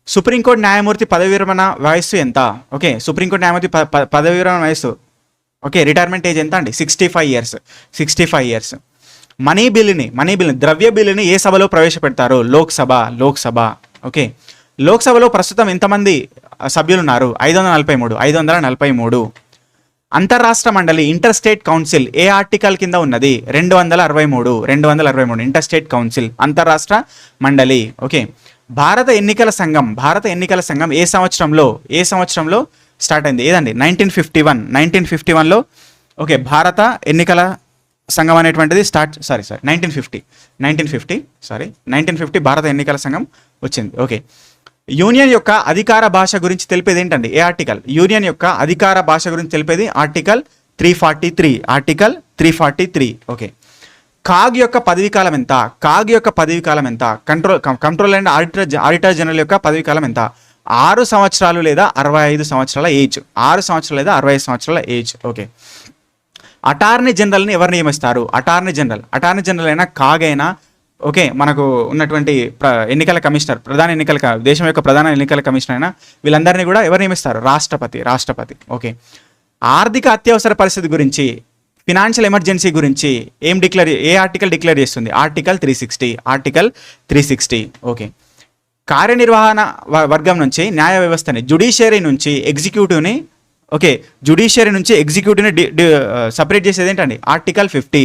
సుప్రీంకోర్టు న్యాయమూర్తి పదవి విరమణ వయస్సు ఎంత? ఓకే, సుప్రీంకోర్టు న్యాయమూర్తి పదవి విరమణ వయస్సు, ఓకే, రిటైర్మెంట్ ఏజ్ ఎంత అండి? 65 ఇయర్స్. మనీ బిల్లుని ద్రవ్య బిల్లుని ఏ సభలో ప్రవేశపెడతారు? లోక్సభ. ఓకే, లోక్సభలో ప్రస్తుతం ఎంతమంది సభ్యులు ఉన్నారు? 543. అంతర్రాష్ట్ర మండలి ఇంటర్ స్టేట్ కౌన్సిల్ ఏ ఆర్టికల్ కింద ఉన్నది? 223. ఇంటర్ స్టేట్ కౌన్సిల్, అంతర్రాష్ట్ర మండలి. ఓకే, భారత ఎన్నికల సంఘం ఏ సంవత్సరంలో స్టార్ట్ అయింది? ఏదండి? 1951లో. ఓకే, భారత ఎన్నికల సంఘం అనేటువంటిది 1950 భారత ఎన్నికల సంఘం వచ్చింది. ఓకే, యూనియన్ యొక్క అధికార భాష గురించి తెలిపేది ఏంటండి? ఏ ఆర్టికల్? యూనియన్ యొక్క అధికార భాష గురించి తెలిపేది ఆర్టికల్ 343. ఓకే, కాగ్ యొక్క పదవీ కాలం ఎంత? కంట్రోల్ అండ్ ఆడిటర్ జనరల్ యొక్క పదవీ కాలం ఎంత? 6 సంవత్సరాలు లేదా 65 సంవత్సరాల ఏజ్. ఓకే, అటార్నీ జనరల్ని ఎవరు నియమిస్తారు? అటార్నీ జనరల్ అయినా కాగ్ అయినా, ఓకే, మనకు ఉన్నటువంటి ఎన్నికల కమిషనర్, దేశం యొక్క ప్రధాన ఎన్నికల కమిషనర్ అయినా వీళ్ళందరినీ కూడా ఎవరు నియమిస్తారు? రాష్ట్రపతి. ఓకే, ఆర్థిక అత్యవసర పరిస్థితి గురించి, ఫినాన్షియల్ ఎమర్జెన్సీ గురించి ఏ ఆర్టికల్ డిక్లేర్ చేస్తుంది? ఆర్టికల్ 360. ఓకే, కార్యనిర్వహణ వర్గం నుంచి న్యాయ వ్యవస్థని, జుడిషియరీ నుంచి ఎగ్జిక్యూటివ్ని సపరేట్ చేసేది ఏంటండి? ఆర్టికల్ 50.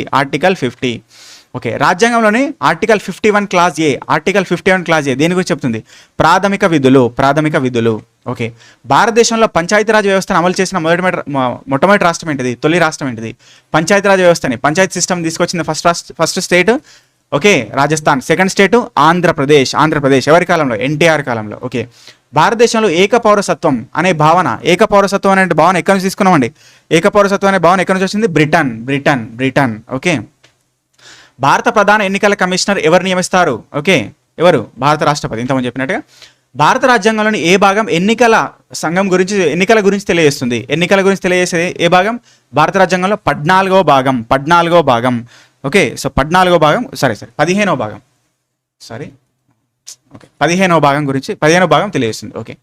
ఓకే, రాజ్యాంగంలోని ఆర్టికల్ 51 క్లాజ్ ఏ, ఆర్టికల్ 51 క్లాజ్ ఏ దేని గురించి చెప్తుంది? ప్రాథమిక విధులు. ఓకే, భారతదేశంలో పంచాయతీరాజ్ వ్యవస్థను అమలు చేసిన మొట్టమొదటి రాష్ట్రం ఏంటిది? తొలి రాష్ట్రం ఏంటిది? పంచాయతీరాజ్ వ్యవస్థని, పంచాయతీ సిస్టమ్ తీసుకొచ్చింది first state okay Rajasthan. Second state Andhra Pradesh. ఎవరి కాలంలో? ఎన్టీఆర్ కాలంలో. ఓకే, భారతదేశంలో ఏకపౌరసత్వం అనే భావన ఎక్కడి నుంచి తీసుకున్నామండి? ఏకపౌరసత్వం అనే భావన ఎక్కడి నుంచి వచ్చింది? బ్రిటన్. ఓకే, భారత ప్రధాన ఎన్నికల కమిషనర్ ఎవరు నియమిస్తారు? ఓకే, ఎవరు? భారత రాష్ట్రపతి. ఇంతకుముందు చెప్పినట్టుగా భారత రాజ్యాంగంలోని ఏ భాగం ఎన్నికల గురించి తెలియజేస్తుంది? ఎన్నికల గురించి తెలియజేసేది ఏ భాగం? భారత రాజ్యాంగంలో 14వ భాగం. ఓకే, సో 15వ భాగం తెలియజేస్తుంది. ఓకే,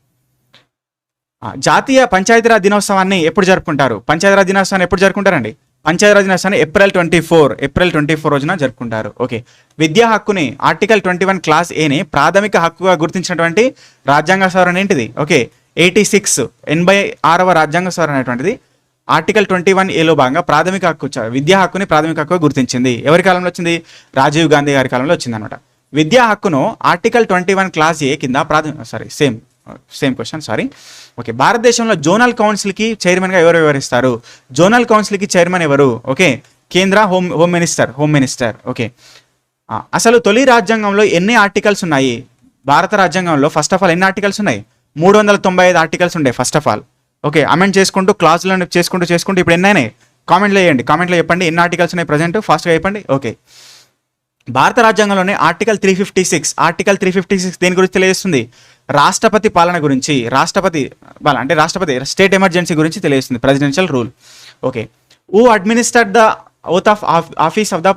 జాతీయ పంచాయతీరాజ్ దినోత్సవాన్ని ఎప్పుడు జరుపుకుంటారు? పంచాయతీరాజ్ దినోత్సవాన్ని ఎప్పుడు జరుపుకుంటారండి? పంచాయతీరాజ్ దినోత్సవాన్ని ఏప్రిల్ 24 రోజున జరుపుకుంటారు. ఓకే, విద్యా హక్కుని ఆర్టికల్ 21 క్లాస్ ఏని ప్రాథమిక హక్కుగా గుర్తించినటువంటి రాజ్యాంగ సవరణ ఏంటిది? ఓకే, 86వ రాజ్యాంగ సవరణ అనేటువంటిది ఆర్టికల్ 21 ఏలో భాగంగా విద్యా హక్కుని ప్రాథమిక హక్కుగా గుర్తించింది. ఎవరి కాలంలో వచ్చింది? రాజీవ్ గాంధీ గారి కాలంలో వచ్చింది అనమాట. విద్యా హక్కును ఆర్టికల్ 21 క్లాస్ ఏ కింద సేమ్ క్వశ్చన్. ఓకే, భారతదేశంలో జోనల్ కౌన్సిల్కి చైర్మన్గా ఎవరు వ్యవహరిస్తారు? జోనల్ కౌన్సిల్కి చైర్మన్ ఎవరు? ఓకే, కేంద్ర హోమ్ మినిస్టర్. ఓకే, అసలు తొలి రాజ్యాంగంలో ఎన్ని ఆర్టికల్స్ ఉన్నాయి? భారత రాజ్యాంగంలో ఫస్ట్ ఆఫ్ ఆల్ ఎన్ని ఆర్టికల్స్ ఉన్నాయి? 395 ఆర్టికల్స్ ఉండే first of all. Okay, amend చేసుకుంటూ క్లాజులను చేసుకుంటూ ఇప్పుడు ఎన్ని అయినాయి? కామెంట్లో చెప్పండి ఎన్ని ఆర్టికల్స్ ఉన్నాయి ప్రజెంట్, ఫాస్ట్గా చెప్పండి. ఓకే, భారత రాజ్యాంగంలోనే ఆర్టికల్ 356 దేని గురించి తెలియజేస్తుంది? రాష్ట్రపతి పాలన గురించి. రాష్ట్రపతి స్టేట్ ఎమర్జెన్సీ గురించి తెలియజేస్తుంది, presidential rule. Okay, who administer the oath of office of the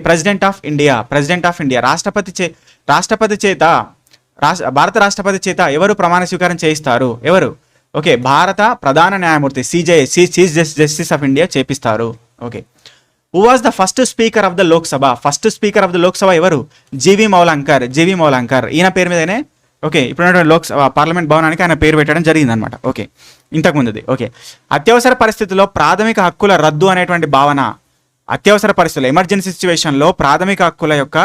president of India. భారత రాష్ట్రపతి చేత ఎవరు ప్రమాణ స్వీకారం చేయిస్తారు? ఎవరు? ఓకే, భారత ప్రధాన న్యాయమూర్తి చీఫ్ జస్టిస్ ఆఫ్ ఇండియా చేపిస్తారు. Okay, who was the first speaker of the Lok Sabha ఎవరు? జీవి మౌలంకర్. ఈయన పేరు మీదనే ఓకే ఇప్పుడు పార్లమెంట్ భవనానికి ఆయన పేరు పెట్టడం జరిగింది అనమాట. ఓకే, ఇంతకుముందుది. ఓకే, అత్యవసర పరిస్థితుల్లో ప్రాథమిక హక్కుల రద్దు అనేటువంటి భావన, అత్యవసర పరిస్థితుల్లో ఎమర్జెన్సీ సిచ్యువేషన్లో ప్రాథమిక హక్కుల యొక్క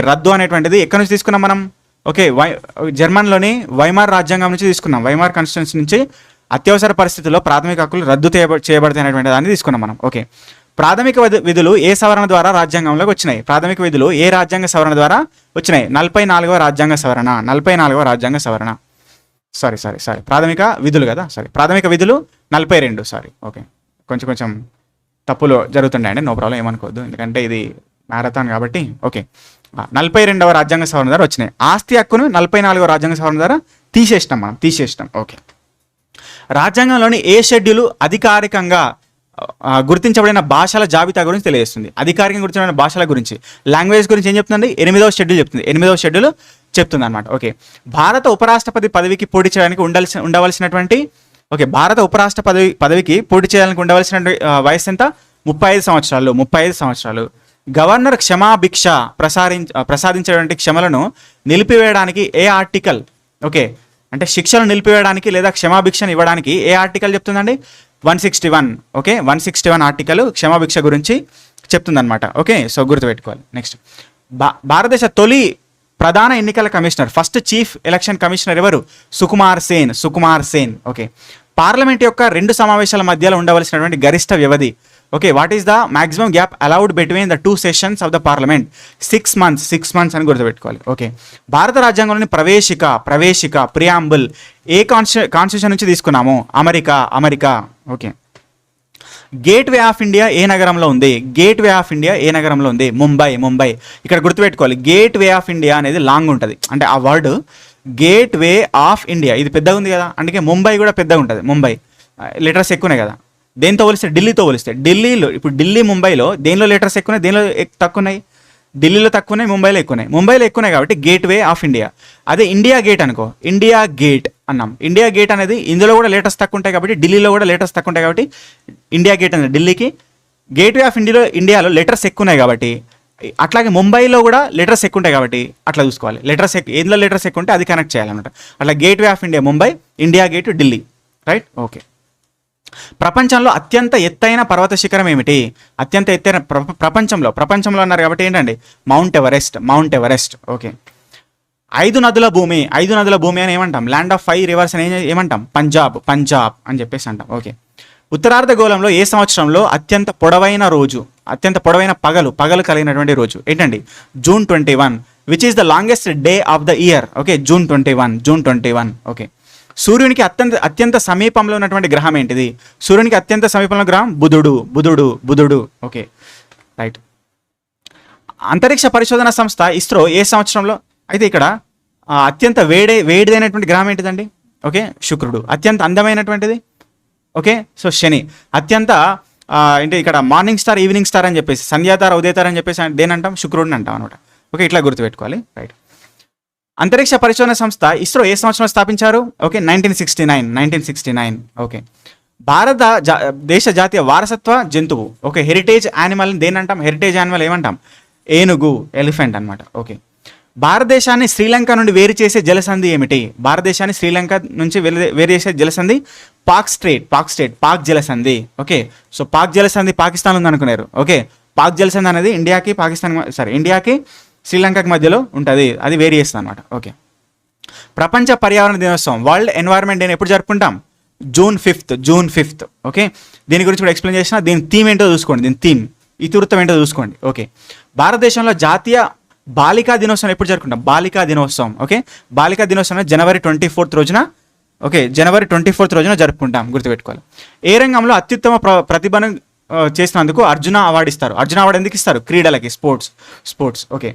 రద్దు అనేటువంటిది ఎక్కడి నుంచి తీసుకున్నాం మనం? ఓకే, జర్మన్లోని వైమార్ రాజ్యాంగం నుంచి తీసుకున్నాం. వైమార్ కాన్స్టిట్యూషన్ నుంచి అత్యవసర పరిస్థితుల్లో ప్రాథమిక హక్కులు రద్దు చేయబడతాయి అనేటువంటి దాన్ని తీసుకున్నాం మనం. ఓకే, ప్రాథమిక విధులు ఏ సవరణ ద్వారా రాజ్యాంగంలోకి వచ్చినాయి? ప్రాథమిక విధులు ఏ రాజ్యాంగ సవరణ ద్వారా వచ్చినాయి? 44వ రాజ్యాంగ సవరణ. సారీ ప్రాథమిక విధులు కదా, ప్రాథమిక విధులు 42. ఓకే, కొంచెం తప్పులు జరుగుతుండే, నో ప్రాబ్లం, ఏమనుకోవద్దు, ఎందుకంటే ఇది మ్యారథాన్ కాబట్టి. ఓకే, 42వ రాజ్యాంగ సవరణ ద్వారా వచ్చినాయి. ఆస్తి హక్కును 44వ రాజ్యాంగ సవరణ ద్వారా తీసేసినాం. ఓకే, రాజ్యాంగంలోని ఏ షెడ్యూల్ అధికారికంగా గుర్తించబడిన భాషల జాబితా గురించి తెలియజేస్తుంది? అధికారికంగా గుర్తించబడిన భాషల గురించి, లాంగ్వేజ్ గురించి ఏం చెప్తుందండి? 8వ షెడ్యూల్ చెప్తుంది అనమాట. ఓకే, భారత ఉపరాష్ట్రపతి పదవికి పోటీ చేయడానికి ఉండవలసినటువంటి భారత ఉపరాష్ట్రపతి పదవికి పోటీ చేయడానికి ఉండవలసిన వయసు ఎంత? 35 సంవత్సరాలు. గవర్నర్ క్షమాభిక్ష ప్రసాదించేటువంటి క్షమలను నిలిపివేయడానికి ఏ ఆర్టికల్? ఓకే, అంటే శిక్షను నిలిపివేయడానికి లేదా క్షమాభిక్షను ఇవ్వడానికి ఏ ఆర్టికల్ చెప్తుందండి? 161. ఓకే, 161 ఆర్టికల్ క్షమాభిక్ష గురించి చెప్తుందన్నమాట. ఓకే, సో గుర్తుపెట్టుకోవాలి. నెక్స్ట్, భారతదేశ తొలి ప్రధాన ఎన్నికల commissioner, first chief election commissioner ఎవరు? సుకుమార్ సేన్. ఓకే, పార్లమెంట్ యొక్క 2 సమావేశాల మధ్యలో ఉండవలసినటువంటి గరిష్ట వ్యవధి. Okay, what is the maximum gap allowed between the 2 sessions of the parliament? 6 months అని గుర్తుపెట్టుకోవాలి. ఓకే, భారత రాజ్యాంగంలోని ప్రవేశిక ప్రియాంబుల్ ఏ కాన్స్టిట్యూషన్ నుంచి తీసుకున్నాము? America. Okay, Gateway of India ఏ నగరంలో ఉంది? ముంబై. ఇక్కడ గుర్తుపెట్టుకోవాలి, గేట్వే ఆఫ్ ఇండియా అనేది లాంగ్ ఉంటుంది, అంటే ఆ వర్డ్ గేట్వే ఆఫ్ ఇండియా ఇది పెద్దగా ఉంది కదా, అందుకే ముంబై కూడా పెద్దగా ఉంటుంది. ముంబై లెటర్స్ ఎక్కువనే కదా, దేంతో పోలిస్తే? ఢిల్లీలో ఇప్పుడు ముంబైలో దేనిలో లెటర్స్ ఎక్కువనే, దేనిలో తక్కువ ఉన్నాయి? ఢిల్లీలో తక్కువ ఉన్నాయి, ముంబైలో ఎక్కువనే కాబట్టి గేట్వే ఆఫ్ ఇండియా. అదే ఇండియా గేట్ అనుకో, ఇండియా గేట్ అన్నాం. ఇండియా గేట్ అనేది ఇందులో కూడా లేటెస్ట్ తక్కువ ఉంటాయి కాబట్టి, ఢిల్లీలో కూడా లేటెస్ట్ తక్కువ ఉంటాయి కాబట్టి ఇండియా గేట్ అనేది ఢిల్లీకి. గేట్వే ఆఫ్ ఇండియాలో లెటర్స్ ఎక్కువ ఉన్నాయి కాబట్టి, అట్లాగే ముంబైలో కూడా లెటర్స్ ఎక్కువ ఉంటాయి కాబట్టి అట్లా చూసుకోవాలి. ఎందులో లెటర్స్ ఎక్కువ ఉంటే అది కనెక్ట్ చేయాలన్నమాట. అట్లా gateway of India Mumbai, India gate Delhi. Right? Okay, ప్రపంచంలో అత్యంత ఎత్తైన పర్వత శిఖరం ఏమిటి? అత్యంత ఎత్తైన ప్రపంచంలో అన్నారు కాబట్టి ఏంటండి? Mount Everest. ఓకే. 5 నదుల భూమి అని ఏమంటాం? ల్యాండ్ ఆఫ్ 5 రివర్స్ అని ఏమంటాం? పంజాబ్ అని చెప్పేసి అంటాం. ఓకే. ఉత్తరార్ధగోళంలో ఏ సంవత్సరంలో అత్యంత పొడవైన పగలు కలిగినటువంటి రోజు ఏంటండి? June 21. Which is the longest day of the year? Okay, June 21. Okay. సూర్యునికి అత్యంత సమీపంలో ఉన్నటువంటి గ్రహం ఏంటిది? సూర్యునికి అత్యంత సమీపంలో గ్రహం బుధుడు. Okay, right. అంతరిక్ష పరిశోధన సంస్థ ఇస్రో ఏ సంవత్సరంలో? అయితే ఇక్కడ అత్యంత వేడిదైనటువంటి గ్రహం ఏంటిదండి? ఓకే, శుక్రుడు. అత్యంత అందమైనటువంటిది? ఓకే, సో శని. అత్యంత అంటే ఇక్కడ మార్నింగ్ స్టార్, ఈవినింగ్ స్టార్ అని చెప్పేసి, సంధ్యాతార, ఉదయతార అని చెప్పేసి దేనంటాం? శుక్రుడిని అంటాం అనమాట. ఓకే, ఇట్లా గుర్తుపెట్టుకోవాలి. రైట్. అంతరిక్ష పరిశోధన సంస్థ ఇస్రో ఏ సంవత్సరంలో స్థాపించారు? ఓకే, 1969. ఓకే. భారత దేశ జాతీయ వారసత్వ జంతువు, ఓకే, హెరిటేజ్ యానిమల్ దేనంటాం? హెరిటేజ్ యానిమల్ ఏమంటాం? ఏనుగు, ఎలిఫెంట్ అనమాట. ఓకే. భారతదేశాన్ని శ్రీలంక నుండి వేరు చేసే జలసంధి ఏమిటి? భారతదేశాన్ని శ్రీలంక నుంచి వేరు చేసే జలసంధి పాక్ జలసంధి. ఓకే, సో పాక్ జలసంధి పాకిస్తాన్ ఉంది అనుకున్నారు. ఓకే, పాక్ జలసంధి అనేది ఇండియాకి శ్రీలంకకి మధ్యలో ఉంటుంది, అది వేరు చేస్తుంది అనమాట. ఓకే. ప్రపంచ పర్యావరణ దినోత్సవం, వరల్డ్ ఎన్వైరన్మెంట్ డే ఎప్పుడు జరుపుకుంటాం? జూన్ 5. ఓకే, దీని గురించి కూడా ఎక్స్ప్లెయిన్ చేసిన. దీని థీమ్ ఏంటో చూసుకోండి, ఇతివృత్తం ఏంటో చూసుకోండి. ఓకే. భారతదేశంలో జాతీయ బాలికా దినోత్సవం ఎప్పుడు జరుపుకుంటాం? బాలికా దినోత్సవం. ఓకే, బాలికా దినోత్సవం జనవరి 24 రోజున, ఓకే, జనవరి 24 రోజున జరుపుకుంటాం, గుర్తుపెట్టుకోవాలి. ఏ రంగంలో అత్యుత్తమ ప్రతిభను చేసినందుకు అర్జున అవార్డు ఇస్తారు? అర్జున అవార్డు ఎందుకు ఇస్తారు? క్రీడలకి, స్పోర్ట్స్. ఓకే.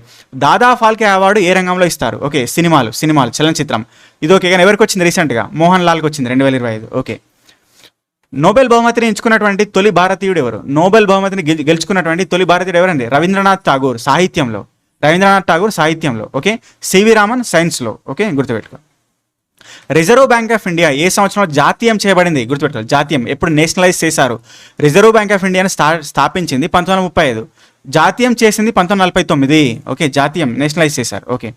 దాదా ఫాల్కే అవార్డు ఏ రంగంలో ఇస్తారు? ఓకే, సినిమాలు, చలనచిత్రం. ఇది ఓకే, కానీ ఎవరికి వచ్చింది? రీసెంట్గా మోహన్ లాల్కి వచ్చింది, 2025. ఓకే. నోబెల్ బహుమతిని ఎంచుకున్నటువంటి తొలి భారతీయుడు ఎవరు? నోబెల్ బహుమతిని గెలుచుకున్నటువంటి తొలి భారతీయుడు ఎవరండి? రవీంద్రనాథ్ ఠాగూర్, సాహిత్యంలో. ఓకే. సివి రామన్, సైన్స్లో. ఓకే, గుర్తుపెట్టుకో. రిజర్వ్ బ్యాంక్ ఆఫ్ ఇండియా ఏ సంవత్సరంలో జాతీయం చేయబడింది? గుర్తుపెట్టుకోవాలి. జాతీయం ఎప్పుడు నేషనలైజ్ చేశారు? రిజర్వ్ బ్యాంక్ ఆఫ్ ఇండియాని స్థాపించింది 1935, జాతీయం చేసింది 1949. ఓకే, జాతీయం నేషనలైజ్ చేశారు. ఓకే.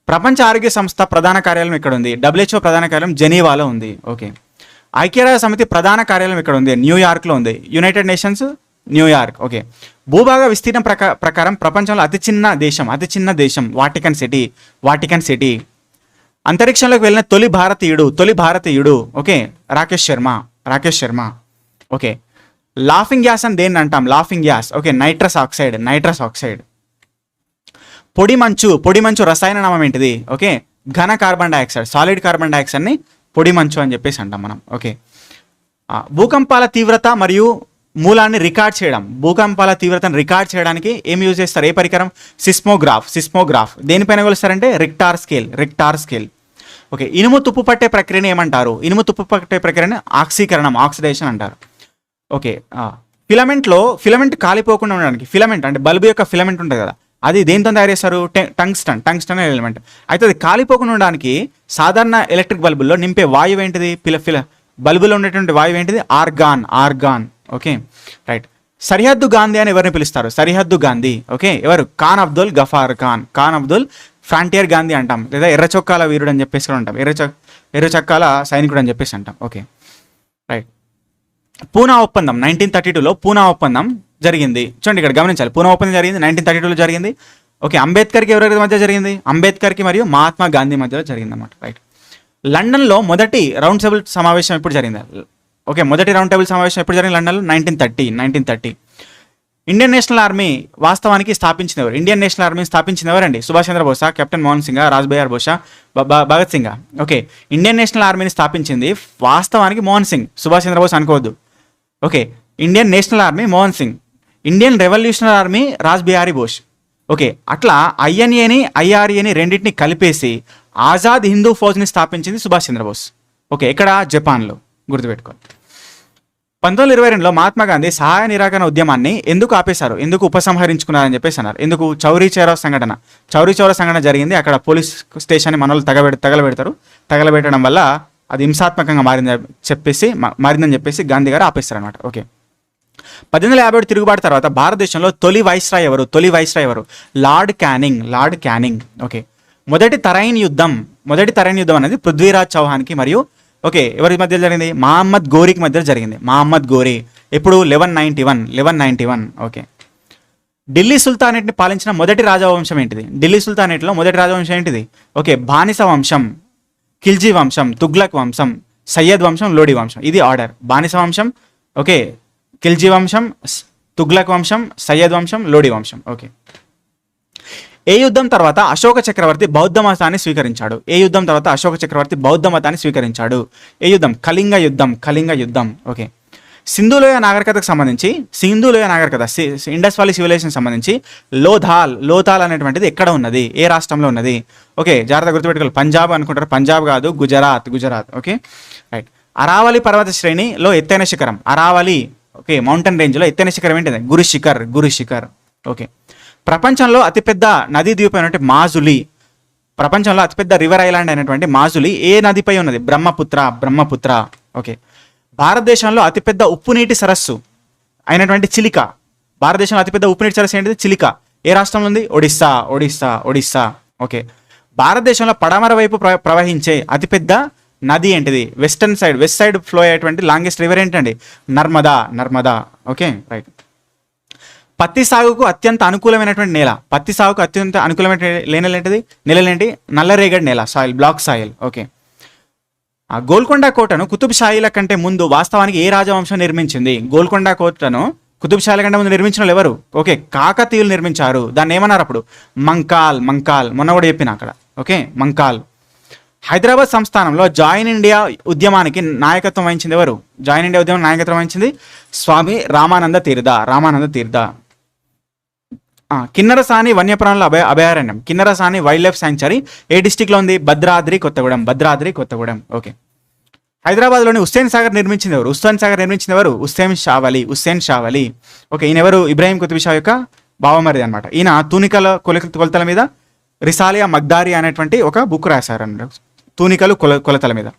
ప్రపంచ ఆరోగ్య సంస్థ ప్రధాన కార్యాలయం ఎక్కడ ఉంది? WHO ప్రధాన కార్యాలయం జెనీవాలో ఉంది. ఓకే. ఐక్యరాజ్య సమితి ప్రధాన కార్యాలయం ఎక్కడ ఉంది? న్యూయార్క్లో ఉంది. United nations, New York. ఓకే. భూభాగ విస్తీర్ణం ప్రకారం ప్రపంచంలో అతి చిన్న దేశం వాటికన్ సిటీ. అంతరిక్షంలోకి వెళ్ళిన తొలి భారతీయుడు okay, Rakesh Sharma. Okay. Laughing gas అని దేన్ని అంటాం? Laughing gas. Okay, nitrous oxide. పొడి మంచు రసాయన నామం ఏంటిది? ఓకే, ఘన కార్బన్ డైఆక్సైడ్, సాలిడ్ కార్బన్ డైఆక్సైడ్ని పొడి మంచు అని చెప్పేసి అంటాం మనం. ఓకే. భూకంపాల తీవ్రత మరియు మూలాన్ని రికార్డ్ చేయడం, భూకంపాల తీవ్రతను రికార్డ్ చేయడానికి ఏం యూజ్ చేస్తారు? ఏ పరికరం? సిస్మోగ్రాఫ్. దేనిపైన కొలుస్తారంటే? Richter scale. ఓకే. ఇనుము తుప్పు పట్టే ప్రక్రియని ఏమంటారు? ఇనుము తుప్పు పట్టే ప్రక్రియని ఆక్సిడేషన్ అంటారు. ఓకే. ఫిలమెంట్ కాలిపోకుండా ఉండడానికి, ఫిలమెంట్ అంటే బల్బు యొక్క ఫిలమెంట్ ఉంటుంది కదా, అది దేంతో తయారు చేస్తారు? Tungsten element. అయితే అది కాలిపోకుండా ఉండడానికి సాధారణ ఎలక్ట్రిక్ బల్బుల్లో నింపే వాయువు ఏంటిది? బల్బులో ఉండేటువంటి వాయువు ఏంటిది? ఆర్గాన్. Okay, right. సరిహద్దు గాంధీ అని ఎవరిని పిలుస్తారు? సరిహద్దు గాంధీ. ఓకే, ఎవరు? ఖాన్ అబ్దుల్ గఫార్ ఖాన్ అబ్దుల్ ఫ్రాంటియర్ గాంధీ అంటాం, లేదా ఎర్ర చొక్కాల వీరుడు అని చెప్పేసి కూడా అంటాం, ఎర్ర చొక్కాల సైనికుడు అని చెప్పేసి అంటాం. Okay, right. పూనా ఒప్పందం 1932లో పూనా ఒప్పందం జరిగింది. చూడండి ఇక్కడ గమనించాలి, పూనా ఒప్పందం జరిగింది 1932లో జరిగింది. ఓకే. అంబేద్కర్కి ఎవరెవరి మధ్య జరిగింది? అంబేద్కర్కి మరియు మహాత్మా గాంధీ మధ్యలో జరిగింది అనమాట. రైట్. లండన్లో మొదటి రౌండ్ టేబుల్ సమావేశం ఎప్పుడు జరిగింది? ఓకే, మొదటి రౌండ్ టేబుల్ సమావేశం ఎప్పుడు జరిగింది లండన్లో? 1930. ఇండియన్ నేషనల్ ఆర్మీ వాస్తవానికి స్థాపించిన ఎవరు? ఇండియన్ నేషనల్ ఆర్మీ స్థాపించిన ఎవరండి? Subhash Chandrabose, captain Mohan Singh, రాజ్బిహారీ Bose, Bhagat Singh. Okay, Indian national ఆర్మీని స్థాపించింది వాస్తవానికి మోహన్ సింగ్, సుభాష్ చంద్రబోస్ అనుకోవద్దు. Okay, Indian national army Mohan Singh, Indian revolutionary army రాజ్బిహారీ Bose. Okay, అట్లా INAని IRAని రెండింటిని కలిపేసి ఆజాద్ హిందూ ఫౌజ్ని స్థాపించింది సుభాష్ చంద్రబోస్. ఓకే, ఇక్కడ జపాన్లో, గుర్తుపెట్టుకోవాలి. 1922లో మహాత్మా గాంధీ సహాయ నిరాకరణ ఉద్యమాన్ని ఎందుకు ఆపేశారు? ఎందుకు ఉపసంహరించుకున్నారని చెప్పేసి అన్నారు. ఎందుకు? చౌరీ చౌరా సంఘటన జరిగింది. అక్కడ పోలీస్ స్టేషన్ని మనోళ్ళు తగలబెట్టడం వల్ల అది హింసాత్మకంగా మారిందని చెప్పేసి గాంధీ గారు ఆపేస్తారు అనమాట. ఓకే. 1857 తిరుగుబాటు తర్వాత భారతదేశంలో తొలి వైస్రాయ్ ఎవరు? Lord canning. ఓకే. మొదటి తరైన్ యుద్ధం అనేది పృథ్వీరాజ్ చౌహాన్కి మరియు ఓకే, ఎవరి మధ్య జరిగింది? మహమ్మద్ గోరీకి మధ్య జరిగింది. మహమ్మద్ గోరీ ఎప్పుడు 1191. ఓకే, ఢిల్లీ సుల్తానేట్ని పాలించిన మొదటి రాజవంశం ఏంటిది? ఢిల్లీ సుల్తానేట్లో మొదటి రాజవంశం ఏంటిది? ఓకే, బానిస వంశం, ఖిల్జీ వంశం, తుగ్లక్ వంశం, సయ్యద్ వంశం, లోడి వంశం. ఇది ఆర్డర్. బానిస వంశం, ఓకే, ఖిల్జీ వంశం, తుగ్లక్ వంశం, సయ్యద్ వంశం, లోడి వంశం. ఓకే, ఏ యుద్ధం తర్వాత అశోక చక్రవర్తి బౌద్ధ మతాన్ని స్వీకరించాడు? ఏ యుద్ధం తర్వాత అశోక చక్రవర్తి బౌద్ధ మతాన్ని స్వీకరించాడు? ఏ యుద్ధం? కళింగ యుద్ధం. ఓకే, సింధులోయ నాగరికతకు సంబంధించి, ఇండస్ వ్యాలీ సివిలైజేషన్ సంబంధించి లోథాల్ అనేటువంటిది ఎక్కడ ఉన్నది? ఏ రాష్ట్రంలో ఉన్నది? ఓకే, జాగ్రత్త గుర్తుపెట్టుకోవాలి. పంజాబ్ అనుకుంటారు, పంజాబ్ కాదు, గుజరాత్. Okay, right. అరావళి పర్వత శ్రేణిలో ఎత్తైన శిఖరం, అరావళి, ఓకే, మౌంటైన్ రేంజ్లో ఎత్తైన శిఖరం ఏంటిది? గురు శిఖర్. ఓకే, ప్రపంచంలో అతిపెద్ద నదీ ద్వీపం అయినటువంటి మాజులి, ప్రపంచంలో అతిపెద్ద రివర్ ఐలాండ్ అయినటువంటి మాజులి ఏ నదిపై ఉన్నది? బ్రహ్మపుత్ర. ఓకే, భారతదేశంలో అతిపెద్ద ఉప్పునీటి సరస్సు అయినటువంటి చిలిక, భారతదేశంలో అతిపెద్ద ఉప్పునీటి సరస్సు ఏంటిది? చిలిక. ఏ రాష్ట్రంలో ఉంది? ఒడిస్సా. ఓకే, భారతదేశంలో పడమర వైపు ప్రవహించే అతిపెద్ద నది ఏంటిది? వెస్ట్ సైడ్ ఫ్లో అయ్యేటువంటి లాంగెస్ట్ రివర్ ఏంటండి? నర్మదా. Okay, right. పత్తి సాగుకు అత్యంత అనుకూలమైనటువంటి నేల, నేలలేంటి? నల్లరేగడి నేల, బ్లాక్ సాయిల్. ఓకే, గోల్కొండ కోటను కుతుబ్ షాహీల కంటే ముందు వాస్తవానికి ఏ రాజవంశం నిర్మించింది? గోల్కొండ కోటను కుతుబ్ షాహీల కంటే ముందు నిర్మించిన వాళ్ళు ఎవరు? ఓకే, కాకతీయులు నిర్మించారు. దాన్ని ఏమన్నారు అప్పుడు? మంకాల్. మొన్న కూడా చెప్పిన అక్కడ. ఓకే, మంకాల్. హైదరాబాద్ సంస్థానంలో జాయిన్ ఇండియా ఉద్యమానికి నాయకత్వం వహించింది ఎవరు? నాయకత్వం వహించింది స్వామి రామానంద తీర్థ. కిన్నెరసాని వన్యప్రాణుల అభయారణ్యం, కిన్నెరసాని వైల్డ్ లైఫ్ శాంక్చురీ ఏ డిస్టిక్లో ఉంది? భద్రాద్రి కొత్తగూడెం. ఓకే, హైదరాబాద్లోని హుస్సేన్ సాగర్ నిర్మించింది ఎవరు? హుస్సేన్ షావలి. ఓకే, ఈయన ఎవరు? ఇబ్రాహీం కుతుబ్ షా యొక్క బావమరిది అనమాట. ఈయన తూనికల కొలతల మీద రిసాలియా మగ్దారి అనేటువంటి ఒక బుక్ రాశారు అన్నమాట, తూనికలు కొలతల మీద.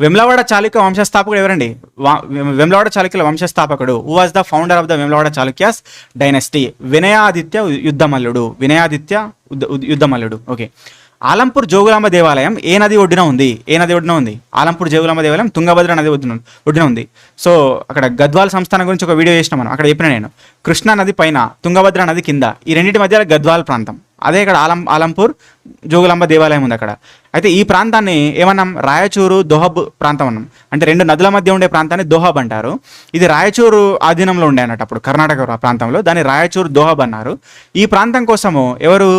వెమ్లవాడ చాళుక్య వంశస్థాపకుడు ఎవరండి? వెమ్లవాడ చాళుక్యుల వంశస్థాపకుడు. Who was the founder of the Vemulawada Chalukyas dynasty? Vinayaditya యుద్ధమల్లుడు. ఓకే, ఆలంపూర్ జోగులాంబ దేవాలయం ఏ నది ఒడ్డున ఉంది? ఆలంపూర్ జోగులాంబ దేవాలయం తుంగభద్ర నది ఒడ్డున ఉంది. సో అక్కడ గద్వాల్ సంస్థానం గురించి ఒక వీడియో చేసిన మనం, అక్కడ చెప్పిన నేను. కృష్ణా నది పైన, తుంగభద్ర నది కింద, ఈ రెండింటి మధ్య గద్వాల్ ప్రాంతం. అదే ఇక్కడ ఆలంపూర్ జోగులాంబ దేవాలయం ఉంది అక్కడ. అయితే ఈ ప్రాంతాన్ని ఏమన్నాం? రాయచూరు దోహబ్ ప్రాంతం అన్నాం. అంటే రెండు నదుల మధ్య ఉండే ప్రాంతాన్ని దోహబ్ అంటారు. ఇది రాయచూరు ఆధీనంలో ఉండే అన్నట్టు అప్పుడు కర్ణాటక ప్రాంతంలో, దాన్ని రాయచూరు దోహబ్ అన్నారు. ఈ ప్రాంతం కోసము ఎవరు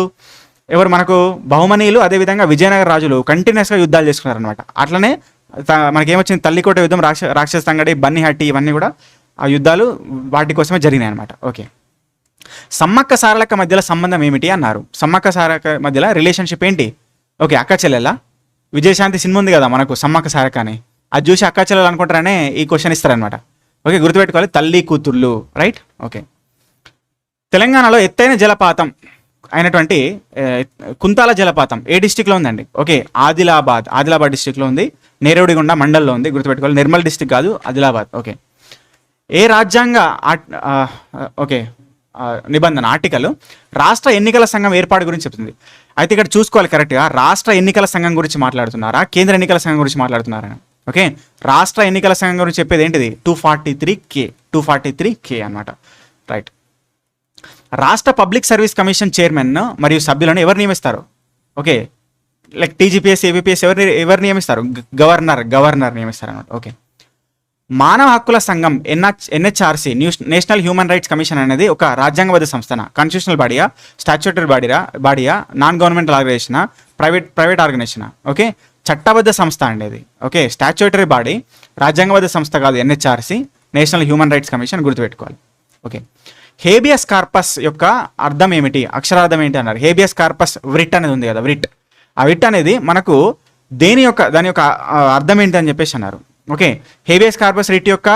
మనకు బహుమనీయులు, అదేవిధంగా విజయనగర రాజులు కంటిన్యూస్గా యుద్ధాలు చేసుకున్నారనమాట. అట్లనే మనకేమొచ్చింది? తల్లికోట యుద్ధం, రాక్షస తంగడి, బన్నిహట్టి, ఇవన్నీ కూడా ఆ యుద్ధాలు వాటి కోసమే జరిగినాయి అనమాట. ఓకే, సమ్మక్క సారలక్క మధ్యలో సంబంధం ఏమిటి అన్నారు? సమ్మక్క సారలక్క మధ్యలో రిలేషన్షిప్ ఏంటి? ఓకే, అక్క చెల్లెల. విజయశాంతి సినిమా ఉంది కదా మనకు, సమ్మక్క సారక్క అని, అది చూసి అక్క చెల్లెలు అనుకుంటారనే ఈ క్వశ్చన్ ఇస్తారనమాట. ఓకే, గుర్తుపెట్టుకోవాలి, తల్లి కూతుర్లు. రైట్. ఓకే, తెలంగాణలో ఎత్తైన జలపాతం అయినటువంటి కుంతాల జలపాతం ఏ డిస్టిక్లో ఉందండి? ఓకే, ఆదిలాబాద్ డిస్టిక్లో ఉంది. నేరేడిగొండ మండల్లో ఉంది, గుర్తుపెట్టుకోవాలి. నిర్మల్ డిస్టిక్ కాదు, ఆదిలాబాద్. ఓకే, ఏ రాజ్యాంగ నిబంధన ఆర్టికల్ రాష్ట్ర ఎన్నికల సంఘం ఏర్పాటు గురించి చెప్తుంది? అయితే ఇక్కడ చూసుకోవాలి కరెక్ట్గా, రాష్ట్ర ఎన్నికల సంఘం గురించి మాట్లాడుతున్నారా, కేంద్ర ఎన్నికల సంఘం గురించి మాట్లాడుతున్నారా? ఓకే, రాష్ట్ర ఎన్నికల సంఘం గురించి చెప్పేది ఏంటిది? 243K అనమాట. రైట్. రాష్ట్ర పబ్లిక్ సర్వీస్ కమిషన్ చైర్మన్ మరియు సభ్యులను ఎవరు నియమిస్తారు? ఓకే, లైక్ టీజీపీఎస్, ఏబీపీఎస్ ఎవరు నియమిస్తారు? గవర్నర్ నియమిస్తారు అనమాట. ఓకే, మానవ హక్కుల సంఘం NHRC national human rights commission అనేది ఒక రాజ్యాంగబద్ధ సంస్థన, కాన్స్టిట్యూషనల్ బాడీయా, స్టాచ్యూటరీ బాడీయా, నాన్ గవర్నమెంటల్ ఆర్గనైజేషనా, ప్రైవేట్ ఆర్గనైజేషనా? ఓకే, చట్టబద్ధ సంస్థ అండి ఇది. ఓకే, స్టాచ్యూటరీ బాడీ, రాజ్యాంగబద్ధ సంస్థ కాదు NHRC, national human rights commission, గుర్తుపెట్టుకోవాలి. ఓకే, హేబియస్ కార్పస్ యొక్క అర్థం ఏమిటి? అక్షరార్థం ఏంటి అన్నారు? హేబియస్ కార్పస్ వ్రిట్ అనేది ఉంది కదా, ఆ విట్ అనేది మనకు దాని యొక్క అర్థం ఏంటి అని చెప్పేసి అన్నారు. ఓకే, హేబియస్ కార్పస్ రిట్ యొక్క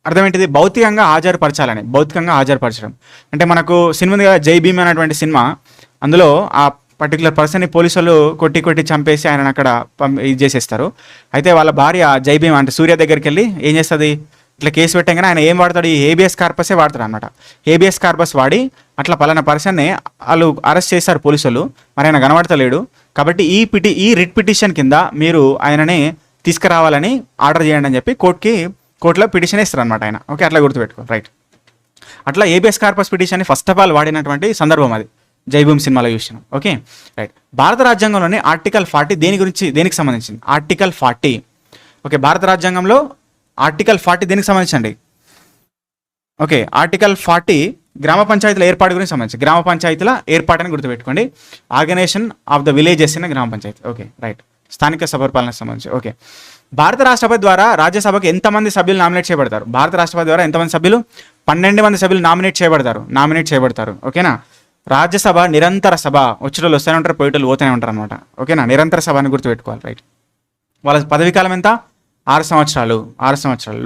అర్థం ఏంటిది? భౌతికంగా హాజరుపరచడం. అంటే మనకు సినిమా ఉంది కదా, జై భీమ్ అనేటువంటి సినిమా, అందులో ఆ పర్టికులర్ పర్సన్ని పోలీసులు కొట్టి చంపేసి ఆయన అక్కడ ఇది చేసేస్తారు. అయితే వాళ్ళ భార్య జై భీమ్ అంటే సూర్య దగ్గరికి వెళ్ళి ఏం చేస్తుంది? ఇట్లా కేసు పెట్టగానే ఆయన ఏం వాడతాడు? ఈ హేబియస్ కార్పసే వాడతాడు అనమాట. హేబియస్ కార్పస్ వాడి అట్లా పలానా పర్సన్ని వాళ్ళు అరెస్ట్ చేశారు పోలీసులు, మరి ఆయన కనబడతలేడు, కాబట్టి ఈ రిట్ పిటిషన్ కింద మీరు ఆయనని తీసుకురావాలని ఆర్డర్ చేయండి అని చెప్పి కోర్టులో పిటిషన్ ఇస్తారు అనమాట ఆయన. ఓకే, అట్లా గుర్తుపెట్టుకో. రైట్, అట్లా ABS corpus పిటిషన్ని first of all వాడినటువంటి సందర్భం అది జైభూమ్ సినిమాలో చూసినాం. ఓకే రైట్, భారత రాజ్యాంగంలోని ఆర్టికల్ 40 దేనికి సంబంధించింది? ఆర్టికల్ 40. ఓకే, భారత రాజ్యాంగంలో ఆర్టికల్ 40 దేనికి సంబంధించండి? ఓకే, ఆర్టికల్ 40 గ్రామ పంచాయతీల ఏర్పాటు గురించి సంబంధించి. గ్రామ పంచాయతీల ఏర్పాటు అని గుర్తుపెట్టుకోండి. Organisation of the villages in gram panchayat. Okay right, స్థానిక సమర్పాలనకు సంబంధించి. ఓకే, భారత రాష్ట్రపతి ద్వారా రాజ్యసభకు ఎంతమంది సభ్యులు నామినేట్ చేయబడతారు? భారత రాష్ట్రపతి ద్వారా ఎంతమంది సభ్యులు? 12 మంది సభ్యులు నామినేట్ చేయబడతారు. ఓకేనా? రాజ్యసభ నిరంతర సభ, వచ్చేటోళ్ళు వస్తూనే ఉంటారు, పోయేటోళ్ళు పోతూనే ఉంటారు అనమాట. ఓకేనా? నిరంతర సభ అని గుర్తుపెట్టుకోవాలి. రైట్, వాళ్ళ పదవీ కాలం ఎంత? 6 సంవత్సరాలు.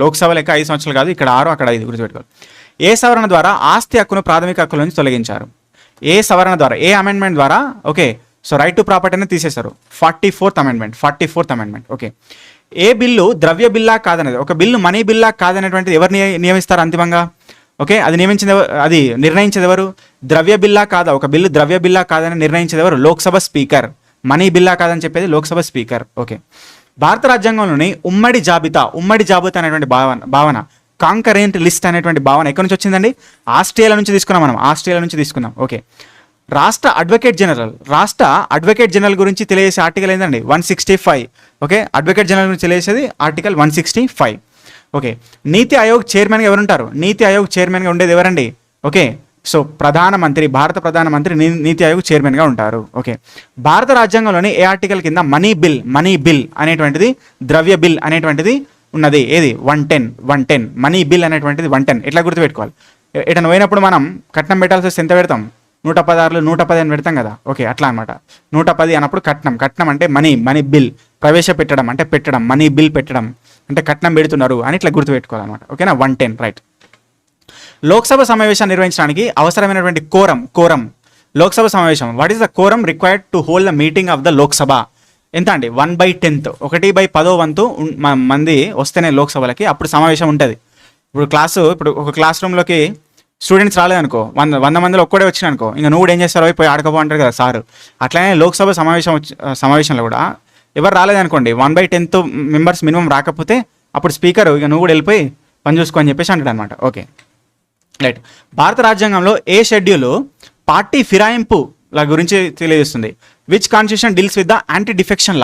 లోక్సభ లెక్క 5 సంవత్సరాలు కాదు, ఇక్కడ 6 అక్కడ 5 గుర్తుపెట్టుకోవాలి. ఏ సవరణ ద్వారా ఆస్తి హక్కును ప్రాథమిక హక్కుల నుంచి తొలగించారు? ఏ సవరణ ద్వారా, ఏ అమెండ్మెంట్ ద్వారా? ఓకే, సో రైట్ టు ప్రాపర్టీని తీసేశారు. 44th amendment. ఓకే, ఏ బిల్లు ద్రవ్య బిల్లా కాదనేది, ఒక బిల్లు మనీ బిల్లా కాదనేటువంటిది ఎవరు నియమిస్తారు అంతిమంగా? ఓకే, అది నిర్ణయించేది ఎవరు? ద్రవ్య బిల్లా కాదా, ఒక బిల్లు ద్రవ్య బిల్లా కాదని నిర్ణయించేది ఎవరు? లోక్సభ స్పీకర్. మనీ బిల్లా కాదని చెప్పేది లోక్సభ స్పీకర్. ఓకే, భారత రాజ్యాంగంలోని ఉమ్మడి జాబితా అనేటువంటి భావన కాంకరెంట్ లిస్ట్ అనేటువంటి భావన ఎక్కడి నుంచి వచ్చిందండి? ఆస్ట్రేలియా నుంచి తీసుకున్నాం. ఓకే, రాష్ట్ర అడ్వకేట్ జనరల్ గురించి తెలియజేసే ఆర్టికల్ ఏంటండి? 165. ఓకే, అడ్వకేట్ జనరల్ గురించి తెలియజేసేది ఆర్టికల్ 165. ఓకే, నీతి ఆయోగ్ చైర్మన్గా ఎవరుంటారు? నీతి ఆయోగ్ చైర్మన్గా ఉండేది ఎవరండి? ఓకే, సో భారత ప్రధానమంత్రి నీతి ఆయోగ్ చైర్మన్గా ఉంటారు. ఓకే, భారత రాజ్యాంగంలోని ఏ ఆర్టికల్ కింద మనీ బిల్ అనేటువంటిది ద్రవ్య బిల్ అనేటువంటిది ఉన్నది? ఏది? 110. మనీ బిల్ అనేటువంటిది 110. ఎట్లా గుర్తుపెట్టుకోవాలి? ఎటన్నా పోయినప్పుడు మనం కట్నం పెట్టాల్సి వస్తే ఎంత పెడతాం? 116, 110 అని పెడతాం కదా. ఓకే, అట్లా అనమాట. 110 అన్నప్పుడు కట్నం అంటే మనీ బిల్, ప్రవేశపెట్టడం అంటే పెట్టడం, మనీ బిల్ పెట్టడం అంటే కట్నం పెడుతున్నారు అని ఇట్లా గుర్తుపెట్టుకోవాలన్నమాట. ఓకేనా? 110. రైట్, లోక్సభ సమావేశాన్ని నిర్వహించడానికి అవసరమైనటువంటి కోరం లోక్సభ సమావేశం. What is the quorum required to hold the meeting of the Lok Sabha? ఎంత అండి? 1/10, 1/10 వంతు మంది వస్తేనే లోక్సభలకి అప్పుడు సమావేశం ఉంటుంది. ఇప్పుడు ఒక క్లాస్ రూమ్లోకి స్టూడెంట్స్ రాలేదనుకో, 100 మందిలో ఒక్కడే వచ్చిననుకో, ఇంకా నువ్వు ఏం చేస్తారో పోయి ఆడుకోపో అంటారు కదా సార్. అట్లనే లోక్సభ సమావేశంలో కూడా ఎవరు రాలేదనుకోండి, 1/10 మెంబర్స్ మినిమం రాకపోతే అప్పుడు స్పీకర్ ఇక నువ్వు కూడా వెళ్ళిపోయి పని చూసుకో అని చెప్పేసి అంటాడు అనమాట. ఓకే రైట్, భారత రాజ్యాంగంలో ఏ షెడ్యూల్ పార్టీ ఫిరాయింపుల గురించి తెలియజేస్తుంది? Which constitution deals with the anti defection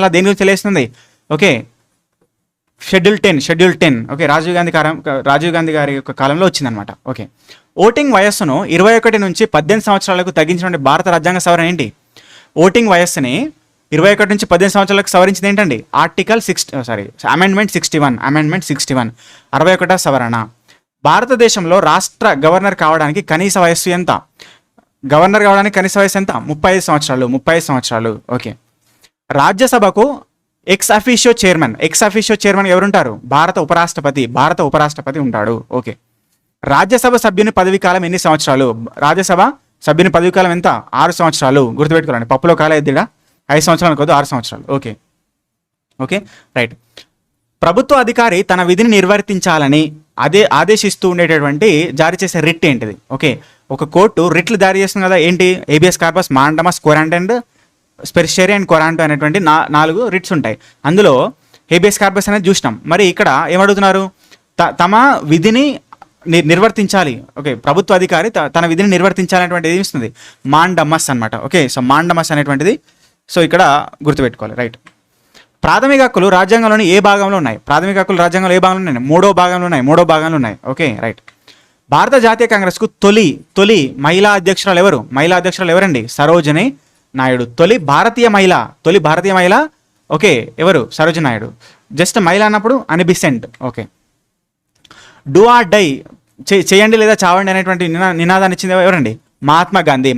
law దేని గురించి తెలియజేస్తుంది? Okay, schedule 10. Okay, Rajiv Gandhi గారి యొక్క కాలంలో వచ్చిందనమాట. ఓకే, ఓటింగ్ వయస్సును 21 నుంచి 18 సంవత్సరాలకు తగ్గించిన భారత రాజ్యాంగ సవరణ ఏంటి? ఓటింగ్ వయస్సుని 21 నుంచి 18 సంవత్సరాలకు సవరించింది ఏంటండి? అమెండ్మెంట్ 61. 61వ సవరణ. భారతదేశంలో రాష్ట్ర గవర్నర్ కావడానికి కనీస వయస్సు ఎంత? 35 సంవత్సరాలు. ఓకే, రాజ్యసభకు ఎక్స్ అఫీషియో చైర్మన్ ఎవరుంటారు? భారత ఉపరాష్ట్రపతి ఉంటాడు. ఓకే, రాజ్యసభ సభ్యుని పదవి కాలం ఎన్ని సంవత్సరాలు? రాజ్యసభ సభ్యుని పదవి కాలం ఎంత? 6 సంవత్సరాలు. గుర్తుపెట్టుకోండి, పప్పులో కాలం ఎద్దిడా 5 సంవత్సరాలు కాదు, 6 సంవత్సరాలు. ఓకే రైట్, ప్రభుత్వ అధికారి తన విధిని నిర్వర్తించాలని ఆదేశిస్తూ ఉండేటటువంటి జారీ చేసే రిట్ ఏంటిది? ఓకే, ఒక కోర్టు రిట్లు జారీ చేస్తుంది కదా, ఏంటి? ABS corpus, mandamus, Courant and స్పెర్షియరీ and కొరాంటో అనేటువంటి 4 రిట్స్ ఉంటాయి. అందులో హేబియస్ కార్పస్ అనేది చూసినాం. మరి ఇక్కడ ఏమడుగుతున్నారు? తమ విధిని నిర్వర్తించాలి. ఓకే, ప్రభుత్వ అధికారి తన విధిని నిర్వర్తించాలనేటువంటి ఏమి ఇస్తుంది? మాండమస్ అనమాట. ఓకే, సో మాండమస్ అనేటువంటిది సో ఇక్కడ గుర్తుపెట్టుకోవాలి. రైట్, ప్రాథమిక హక్కులు రాజ్యాంగంలోని ఏ భాగంలో ఉన్నాయి? రాజ్యాంగంలో ఏ భాగంలో ఉన్నాయి? మూడో భాగంలో ఉన్నాయి. ఓకే రైట్, భారత జాతీయ కాంగ్రెస్కు తొలి మహిళా అధ్యక్షురాలు ఎవరండి? సరోజిని నాయుడు. తొలి భారతీయ మహిళ ఓకే ఎవరు? సరోజిని నాయుడు. జస్ట్ మహిళ అన్నప్పుడు Annie Besant. Okay, do or die, చేయండి లేదా చావండి అనేటువంటి నినాదాన్ని ఇచ్చింది ఎవరండి? మహాత్మా గాంధీ.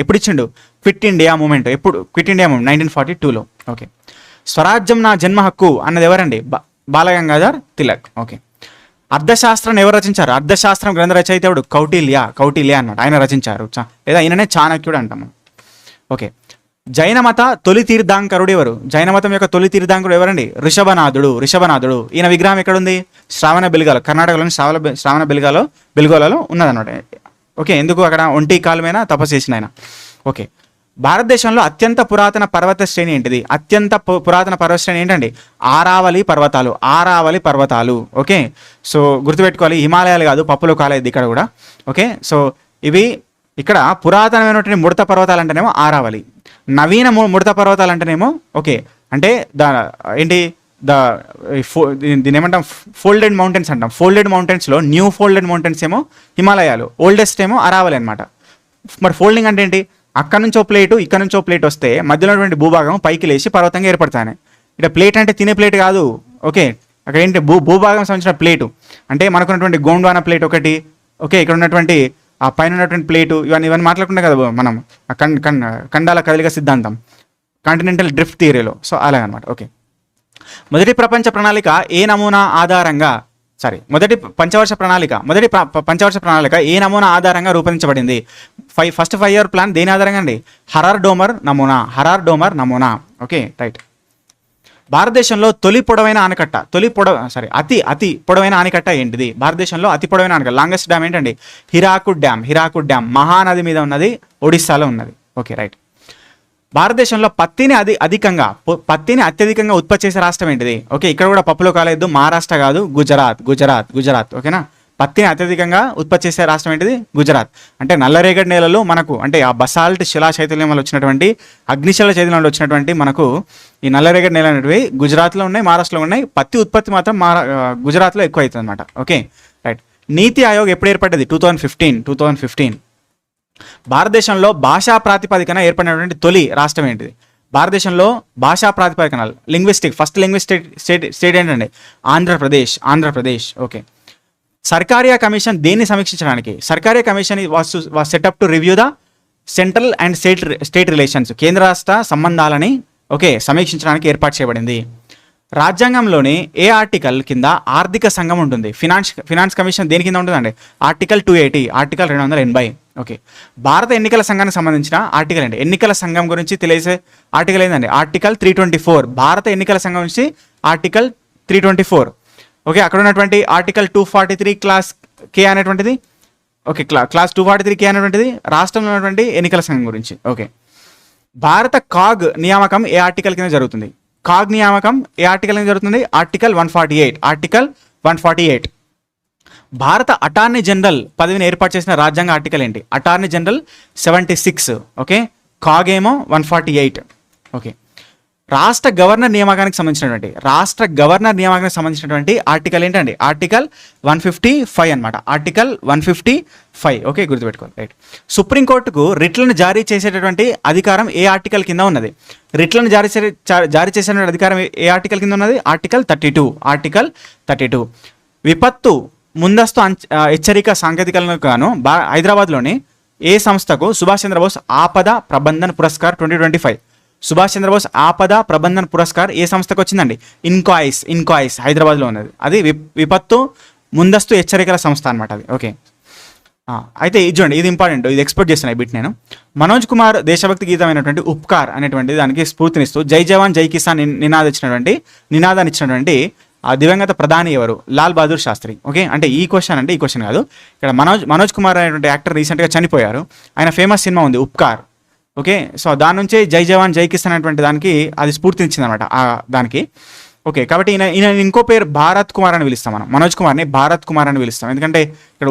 ఎప్పుడు ఇచ్చిండు? క్విట్ ఇండియా మూమెంట్ 1942లో. ఓకే, స్వరాజ్యం నా జన్మ హక్కు అన్నది ఎవరండి? బాలగంగాధర్ తిలక్. ఓకే, అర్థశాస్త్రాన్ని ఎవరు రచించారు? అర్థశాస్త్రం గ్రంథ రచయిత ఎవడు? కౌటిల్య అన్నమాట, ఆయన రచించారు. లేదా ఈయననే చాణక్యుడు అంటాము. ఓకే, జైనమత తొలి తీర్థాంకరుడు ఎవరు? జైనమతం యొక్క తొలి తీర్థాంకరుడు ఎవరండి? ఋషభనాథుడు. ఈయన విగ్రహం ఎక్కడుంది? శ్రావణ బెల్గాలో, కర్ణాటకలోని శ్రావణ బెల్గోలలో ఉన్నదన్నమాట. ఓకే, ఎందుకు? అక్కడ ఒంటి కాలు మీద తపస్సు చేసిన ఆయన. ఓకే, భారతదేశంలో అత్యంత పురాతన పర్వత శ్రేణి ఏంటిది? అత్యంత పురాతన పర్వత శ్రేణి ఏంటండి? ఆరావళి పర్వతాలు. ఆరావళి పర్వతాలు. ఓకే, సో గుర్తుపెట్టుకోవాలి, హిమాలయాలు కాదు, పప్పులో కాలేదు ఇక్కడ కూడా. ఓకే, సో ఇవి ఇక్కడ పురాతనమైనటువంటి ముడత పర్వతాలు అంటేనేమో ఆరావళి, నవీన ముడత పర్వతాలు అంటేనేమో ఓకే అంటే ఏంటి దీని ఏమంటాం, ఫోల్డెడ్ మౌంటైన్స్ అంటాం. ఫోల్డెడ్ మౌంటైన్స్లో న్యూ ఫోల్డెడ్ మౌంటైన్స్ ఏమో హిమాలయాలు, ఓల్డెస్ట్ ఏమో అరావలి అనమాట. మరి ఫోల్డింగ్ అంటే ఏంటి? అక్కడ నుంచో ప్లేటు ఇక్కడ నుంచో ప్లేట్ వస్తే మధ్యలో ఉన్నటువంటి భూభాగం పైకి లేచి పర్వతంగా ఏర్పడతాయి. ఇక్కడ ప్లేట్ అంటే తినే ప్లేట్ కాదు. ఓకే, అక్కడ ఏంటి భూభాగం సంబంధించిన ప్లేటు అంటే మనకున్నటువంటి గోండ్వానా ప్లేట్ ఒకటి. ఓకే, ఇక్కడ ఉన్నటువంటి ఆ పైన ఉన్నటువంటి ప్లేటు, ఇవన్నీ మాట్లాడుకుంటాం కదా మనం, ఖండాల కదలిక సిద్ధాంతం, కాంటినెంటల్ డ్రిఫ్ట్ థియరీలో. సో అలాగనమాట. ఓకే, మొదటి పంచవర్ష ప్రణాళిక ఏ నమూనా ఆధారంగా రూపొందించబడింది? ఫస్ట్ 5 year ప్లాన్ దేని ఆధారంగా అండి? హరార్ డోమర్ నమూనా. Okay, right. భారతదేశంలో అతి పొడవైన ఆనకట్ట ఏంటిది? భారతదేశంలో అతి పొడవైన ఆనకట్ట, లాంగెస్ట్ డ్యామ్ ఏంటండి? హిరాకుడ్ డ్యామ్ మహానది మీద ఉన్నది, ఒడిస్సాలో ఉన్నది. Okay, right. భారతదేశంలో పత్తిని అత్యధికంగా ఉత్పత్తి చేసే రాష్ట్రం ఏంటిది? ఓకే, ఇక్కడ కూడా పప్పులో కాలేదు, మహారాష్ట్ర కాదు, గుజరాత్. ఓకేనా, పత్తిని అత్యధికంగా ఉత్పత్తి చేసే రాష్ట్రం ఏంటిది? గుజరాత్. అంటే నల్లరేగడి నేలలు మనకు, అంటే ఆ బసాల్ట్ శిలా చైతన్యం వల్ల వచ్చినటువంటి, అగ్నిశిల చైతన్యం వల్ల వచ్చినటువంటి మనకు ఈ నల్లరేగడి నేల అనేటివి గుజరాత్లో ఉన్నాయి, మహారాష్ట్రలో ఉన్నాయి. పత్తి ఉత్పత్తి మాత్రం గుజరాత్లో ఎక్కువ అవుతుంది అనమాట. Okay, right. నీతి ఆయోగ్ ఎప్పుడు ఏర్పడ్డది? 2015. భారతదేశంలో భాషా ప్రాతిపదికన ఏర్పడినటువంటి తొలి రాష్ట్రం ఏంటిది? భారతదేశంలో భాషా ప్రాతిపదికన ఫస్ట్ లింగ్విస్టిక్ స్టేట్ ఏంటండి? ఆంధ్రప్రదేశ్. ఓకే. సర్కారియా కమిషన్ దేన్ని సమీక్షించడానికి? Sarkaria commission was set up to review the central and state relations, కేంద్ర రాష్ట్ర సంబంధాలని ఓకే సమీక్షించడానికి ఏర్పాటు చేయబడింది. రాజ్యాంగంలోని ఏ ఆర్టికల్ కింద ఆర్థిక సంఘం ఉంటుంది? ఫినాన్స్ కమిషన్ దేని కింద ఉంటుందండి? Article 280, article 280. ఓకే. భారత ఎన్నికల సంఘానికి సంబంధించిన ఆర్టికల్ అండి. ఎన్నికల సంఘం గురించి తెలియజే ఆర్టికల్ ఏంటండి? ఆర్టికల్ 324. భారత ఎన్నికల సంఘం నుంచి ఆర్టికల్ 324. ఓకే, అక్కడ ఉన్నటువంటి ఆర్టికల్ 243 క్లాస్ కే అనేటువంటిది, ఓకే, క్లాస్ 243 కే అనేటువంటిది రాష్ట్రంలో ఉన్నటువంటి ఎన్నికల సంఘం గురించి. ఓకే. భారత కాగ్ నియామకం ఏ ఆర్టికల్ కింద జరుగుతుంది? కాగ్ నియామకం ఏ ఆర్టికల్ కింద జరుగుతుంది? ఆర్టికల్ 148. భారత అటార్నీ జనరల్ పదవిని ఏర్పాటు చేసిన రాజ్యాంగ ఆర్టికల్ ఏంటి? Attorney general 76. ఓకే, కాగ్ ఏమో 148. ఓకే. రాష్ట్ర గవర్నర్ నియామకానికి సంబంధించినటువంటి ఆర్టికల్ ఏంటండి? ఆర్టికల్ 155 అనమాట. ఆర్టికల్ 155. ఓకే, గుర్తుపెట్టుకోవాలి. రైట్. సుప్రీంకోర్టుకు రిట్లను జారీ చేసేటటువంటి అధికారం ఏ ఆర్టికల్ కింద ఉన్నది? రిట్లను జారీ చేసే అధికారం ఏ ఆర్టికల్ కింద ఉన్నది? ఆర్టికల్ 32. విపత్తు ముందస్తు హెచ్చరిక సాంకేతికలకు గాను హైదరాబాద్లోని ఏ సంస్థకు సుభాష్ చంద్రబోస్ ఆపద ప్రబంధన్ పురస్కార్ 2025? సుభాష్ చంద్రబోస్ ఆపద ప్రబంధన్ పురస్కార్ ఏ సంస్థకు వచ్చిందండి? ఇన్కాయిస్ హైదరాబాద్లో ఉన్నది. అది విపత్తు ముందస్తు హెచ్చరికల సంస్థ అనమాట అది. ఓకే. అయితే ఇది చూడండి, ఇది ఇంపార్టెంట్, ఇది ఎక్స్పెక్ట్ చేస్తున్నాను ఈ బిట్ నేను. మనోజ్ కుమార్ దేశభక్తి గీతమైనటువంటి ఉపకార్ అనేటువంటి దానికి స్ఫూర్తినిస్తూ జై జవాన్ జై కిసాన్ నినాదాన్ని ఇచ్చినటువంటి ఆ దివంగత ప్రధాని ఎవరు? లాల్ బహదూర్ శాస్త్రి. ఓకే, అంటే ఈ క్వశ్చన్ కాదు. ఇక్కడ మనోజ్ కుమార్ అనేటువంటి యాక్టర్ రీసెంట్గా చనిపోయారు. ఆయన ఫేమస్ సినిమా ఉంది ఉపకార్. ఓకే, సో దాని నుంచే జై జవాన్ జై కిసాన్ అనేటువంటి దానికి అది స్ఫూర్తినిచ్చింది అనమాట దానికి. ఓకే, కాబట్టి ఈయన ఇంకో పేరు భారత్ కుమార్ అని పిలుస్తాం మనం. మనోజ్ కుమార్ని భారత్ కుమార్ అని పిలుస్తాం, ఎందుకంటే ఇక్కడ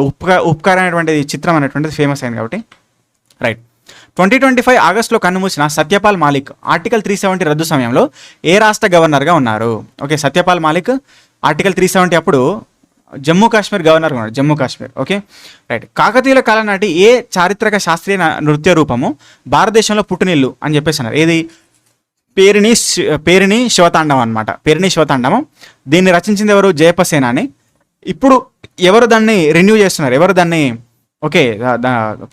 ఉపకార్ అనేటువంటి చిత్రం అనేటువంటిది ఫేమస్ అయింది కాబట్టి. రైట్. 2025 ఆగస్టులో కన్నుమూసిన సత్యపాల్ మాలిక్ ఆర్టికల్ 370 రద్దు సమయంలో ఏ రాష్ట్ర గవర్నర్గా ఉన్నారు? ఓకే, సత్యపాల్ మాలిక్ ఆర్టికల్ 370 అప్పుడు జమ్మూ కాశ్మీర్ గవర్నర్గా ఉన్నారు. జమ్మూ కాశ్మీర్. Okay, right. కాకతీయుల కాలం నాటి ఏ చారిత్రక శాస్త్రీయ నృత్య రూపము భారతదేశంలో పుట్టినిల్లు అని చెప్పేసి అన్నారు? ఏది? పేరిణి శివతాండవం అనమాట. పేరిణి శివతాండవం. దీన్ని రచించింది ఎవరు? జయపసేన అని. ఇప్పుడు ఎవరు దాన్ని రెన్యూ చేస్తున్నారు? ఎవరు దాన్ని ఓకే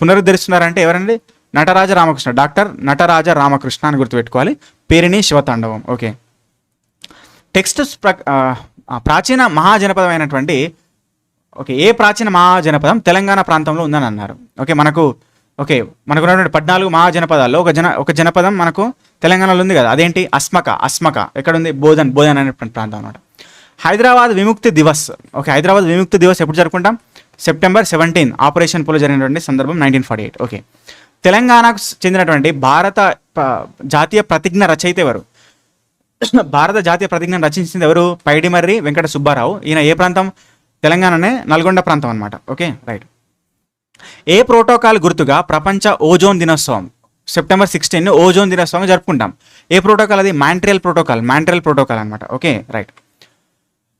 పునరుద్ధరిస్తున్నారంటే ఎవరండి? నటరాజ రామకృష్ణ, డాక్టర్ నటరాజ రామకృష్ణ అని గుర్తుపెట్టుకోవాలి. పేరిణి శివతాండవం. ఓకే. టెక్స్ట్ ప్రాచీన మహాజనపదం అయినటువంటి ఏ ప్రాచీన మహాజనపదం తెలంగాణ ప్రాంతంలో ఉందని అన్నారు? మనకు ఉన్నటువంటి 14 మహాజనపదాల్లో ఒక జనపదం మనకు తెలంగాణలో ఉంది కదా, అదేంటి? అస్మక. ఎక్కడ ఉంది? బోధన్ అనేటువంటి ప్రాంతం అనమాట. హైదరాబాద్ విముక్తి దివస్. హైదరాబాద్ విముక్తి దివస్ ఎప్పుడు జరుపుకుంటాం? సెప్టెంబర్ 17 ఆపరేషన్ పోలో జరిగినటువంటి సందర్భం 1948. ఓకే. తెలంగాణకు చెందినటువంటి జాతీయ ప్రతిజ్ఞ రచయిత ఎవరు? భారత జాతీయ ప్రతిజ్ఞను రచించింది ఎవరు? పైడిమర్రి వెంకట సుబ్బారావు. ఈయన ఏ ప్రాంతం? తెలంగాణనే, నల్గొండ ప్రాంతం అనమాట. Okay, right. ఏ ప్రోటోకాల్ గుర్తుగా ప్రపంచ ఓజోన్ దినోత్సవం సెప్టెంబర్ 16 ఓజోన్ దినోత్సవం జరుపుకుంటాం? ఏ ప్రోటోకాల్ అది? మాంట్రియల్ ప్రోటోకాల్ అనమాట. Okay, right.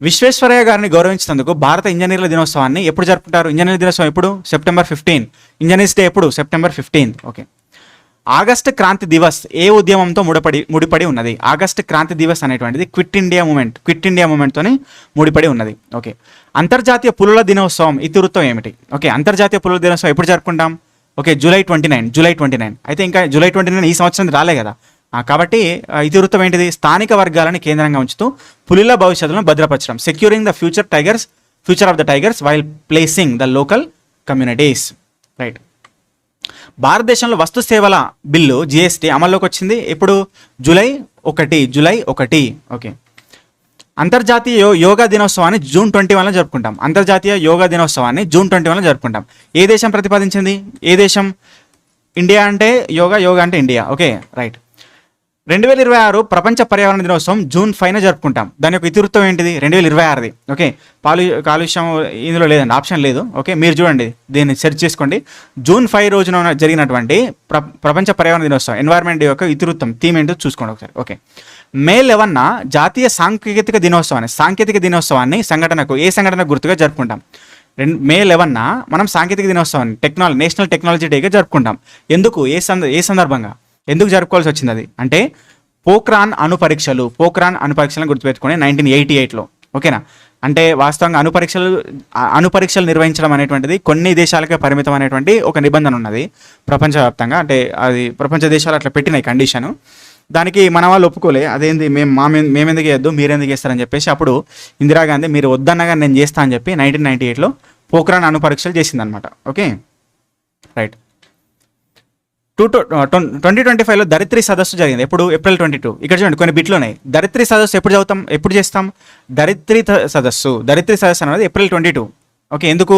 విశ్వేశ్వరయ్య గారిని గౌరవించినందుకు భారత ఇంజనీర్ల దినోత్సవాన్ని ఎప్పుడు జరుపుకుంటారు? ఇంజనీర్ల దినోత్సవం ఎప్పుడు? సెప్టెంబర్ 15. ఇంజనీర్స్ డే ఎప్పుడు? September 15. Okay. August Kranti Diwas ఏ ఉద్యమంతో ముడిపడి ఉన్నది? ఆగస్ట్ క్రాంతి దివస్ అనేటువంటిది క్విట్ ఇండియా మూమెంట్తోని ముడిపడి ఉన్నది. ఓకే. అంతర్జాతీయ పులుల దినోత్సవం ఇతివృత్తం ఏమిటి? ఓకే, అంతర్జాతీయ పులుల దినోత్సవం ఎప్పుడు జరుపుకుంటాం? Okay, July 29. అయితే ఇంకా జూలై 29 ఈ సంవత్సరం రాలే కదా, కాబట్టి ఇతివృత్తం ఏంటిది? స్థానిక వర్గాలను కేంద్రంగా ఉంచుతూ పులుల భవిష్యత్తును భద్రపరచడం. Securing the future of the tigers while placing the local communities. Right. భారతదేశంలో వస్తు సేవల బిల్లు జిఎస్టీ అమల్లోకి వచ్చింది ఎప్పుడు? జూలై 1. ఓకే. అంతర్జాతీయ యోగా దినోత్సవాన్ని జూన్ 21 జరుపుకుంటాం. అంతర్జాతీయ యోగా దినోత్సవాన్ని జూన్ 21 జరుపుకుంటాం. ఏ దేశం ప్రతిపాదించింది? ఏ దేశం? ఇండియా అంటే యోగా అంటే ఇండియా. Okay, right. 2026 ప్రపంచ పర్యావరణ దినోత్సవం జూన్ 5 జరుపుకుంటాం. దాని యొక్క ఇతివృత్తం ఏంటిది? 2026ది. ఓకే, కాలుష్యం ఇందులో లేదండి, ఆప్షన్ లేదు. ఓకే, మీరు చూడండి, దీన్ని సెర్చ్ చేసుకోండి. జూన్ 5 రోజున జరిగినటువంటి ప్రపంచ పర్యావరణ దినోత్సవం ఎన్వైర్న్మెంట్ యొక్క ఇతివృత్తం థీమ్ ఏంటో చూసుకోండి ఒకసారి. ఓకే. మే 11 జాతీయ సాంకేతిక దినోత్సవాన్ని ఏ సంఘటనకు గుర్తుగా జరుపుకుంటాం? మే 11 మనం సాంకేతిక దినోత్సవాన్ని నేషనల్ టెక్నాలజీ డేగా జరుపుకుంటాం. ఎందుకు? ఏ సందర్భంగా ఎందుకు జరుపుకోవాల్సి వచ్చింది అది అంటే పోఖ్రాన్ అణు పరీక్షలను గుర్తుపెట్టుకుని 1988లో. ఓకేనా? అంటే వాస్తవంగా అణు పరీక్షలు నిర్వహించడం అనేటువంటిది కొన్ని దేశాలకే పరిమితం అనేటువంటి ఒక నిబంధన ఉన్నది ప్రపంచవ్యాప్తంగా. అంటే అది ప్రపంచ దేశాలు అట్లా పెట్టినాయి కండిషను. దానికి మన వాళ్ళు ఒప్పుకోలే. అదేంది మేమెందుకు చేద్దు, మీరెందుకు చేస్తారని చెప్పేసి అప్పుడు ఇందిరాగాంధీ మీరు వద్దన్నగా నేను చేస్తా అని చెప్పి 1998లో పోఖ్రాన్ అణు పరీక్షలు చేసిందనమాట. Okay, right. 2025లో ధరిత్రి సదస్సు జరిగింది. ఎప్పుడు? ఏప్రిల్ 22. ఇక్కడ చూడండి కొన్ని బిట్లు ఉన్నాయి. ధరిత్రి సదస్సు ఎప్పుడు చేస్తాం? ధరిత్రి సదస్సు అనేది ఏప్రిల్ 22. ఓకే, ఎందుకు?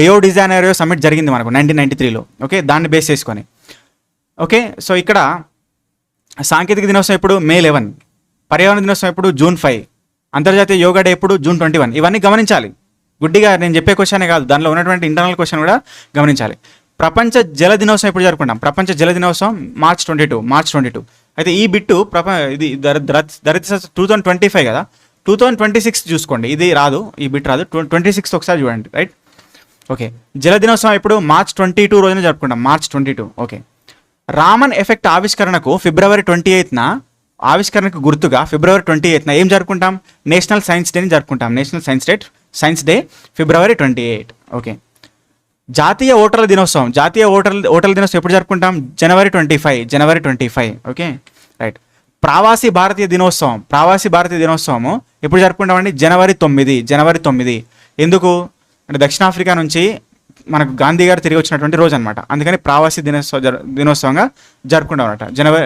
రియో డిజైనరో సమ్మిట్ జరిగింది మనకు 1993లో. ఓకే, దాన్ని బేస్ చేసుకొని. ఓకే, సో ఇక్కడ సాంకేతిక దినోత్సవం ఎప్పుడు? మే 11. పర్యావరణ దినోత్సవం ఎప్పుడు? జూన్ 5. అంతర్జాతీయ యోగా డే ఎప్పుడు? జూన్ 21. ఇవన్నీ గమనించాలి. గుడ్డిగా నేను చెప్పే క్వశ్చనే కాదు, దానిలో ఉన్నటువంటి ఇంటర్నల్ క్వశ్చన్ కూడా గమనించాలి. ప్రపంచ జల దినోత్సవం ఎప్పుడు జరుపుకుంటాం? ప్రపంచ జల దినోత్సవం మార్చ్ 22. అయితే ఈ బిట్టు ఇది ధరిత్రి 2025 కదా, 2026 చూసుకోండి. ఇది రాదు, ఈ బిట్ రాదు. 26 ఒకసారి చూడండి. రైట్. ఓకే, జల దినోత్సవం ఎప్పుడు? మార్చ్ 22 రోజున జరుపుకుంటాం. మార్చ్ 22. ఓకే. రామన్ ఎఫెక్ట్ ఆవిష్కరణకు ఫిబ్రవరి 28న ఆవిష్కరణకు గుర్తుగా ఫిబ్రవరి 28న ఏం జరుపుకుంటాం? నేషనల్ సైన్స్ డేని జరుపుకుంటాం. నేషనల్ సైన్స్ డే ఫిబ్రవరి 28. ఓకే. జాతీయ ఓటర్ల దినోత్సవం ఎప్పుడు జరుపుకుంటాం? జనవరి 25. Okay, right. ప్రవాసీ భారతీయ దినోత్సవం ఎప్పుడు జరుపుకుంటామండి? జనవరి 9. ఎందుకు అంటే దక్షిణాఫ్రికా నుంచి మనకు గాంధీ గారు తిరిగి వచ్చినటువంటి రోజు అనమాట. అందుకని ప్రవాసీ దినోత్సవంగా జరుపుకుంటాం అనమాట. జనవరి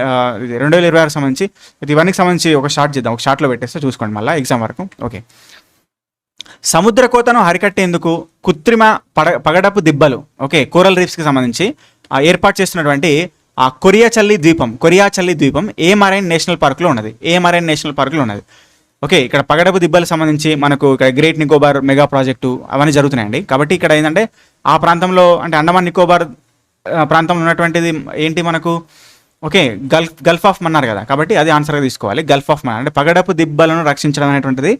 2026 సంబంధించి ఇవన్నీ సంబంధించి ఒక షార్ట్లో పెట్టేస్తే చూసుకోండి మళ్ళీ ఎగ్జామ్ వరకు. ఓకే. సముద్ర కోతను హరికట్టేందుకు కృత్రిమ పగడపు దిబ్బలు, ఓకే, కోరల్ రీఫ్స్కి సంబంధించి ఏర్పాటు చేస్తున్నటువంటి ఆ కొరియా చల్లి ద్వీపం ఏ మరైన్ నేషనల్ పార్క్లో ఉన్నది? ఓకే, ఇక్కడ పగడపు దిబ్బలకు సంబంధించి మనకు ఇక్కడ గ్రేట్ నికోబార్ మెగా ప్రాజెక్టు అవన్నీ జరుగుతున్నాయండి. కాబట్టి ఇక్కడ ఏంటంటే ఆ ప్రాంతంలో అంటే అండమాన్ నికోబార్ ప్రాంతంలో ఉన్నటువంటిది ఏంటి మనకు? ఓకే, గల్ఫ్ ఆఫ్ మన్నార్ కదా, కాబట్టి అది ఆన్సర్గా తీసుకోవాలి. గల్ఫ్ ఆఫ్ మన్నార్ అంటే పగడపు దిబ్బలను రక్షించడం అనేటువంటిది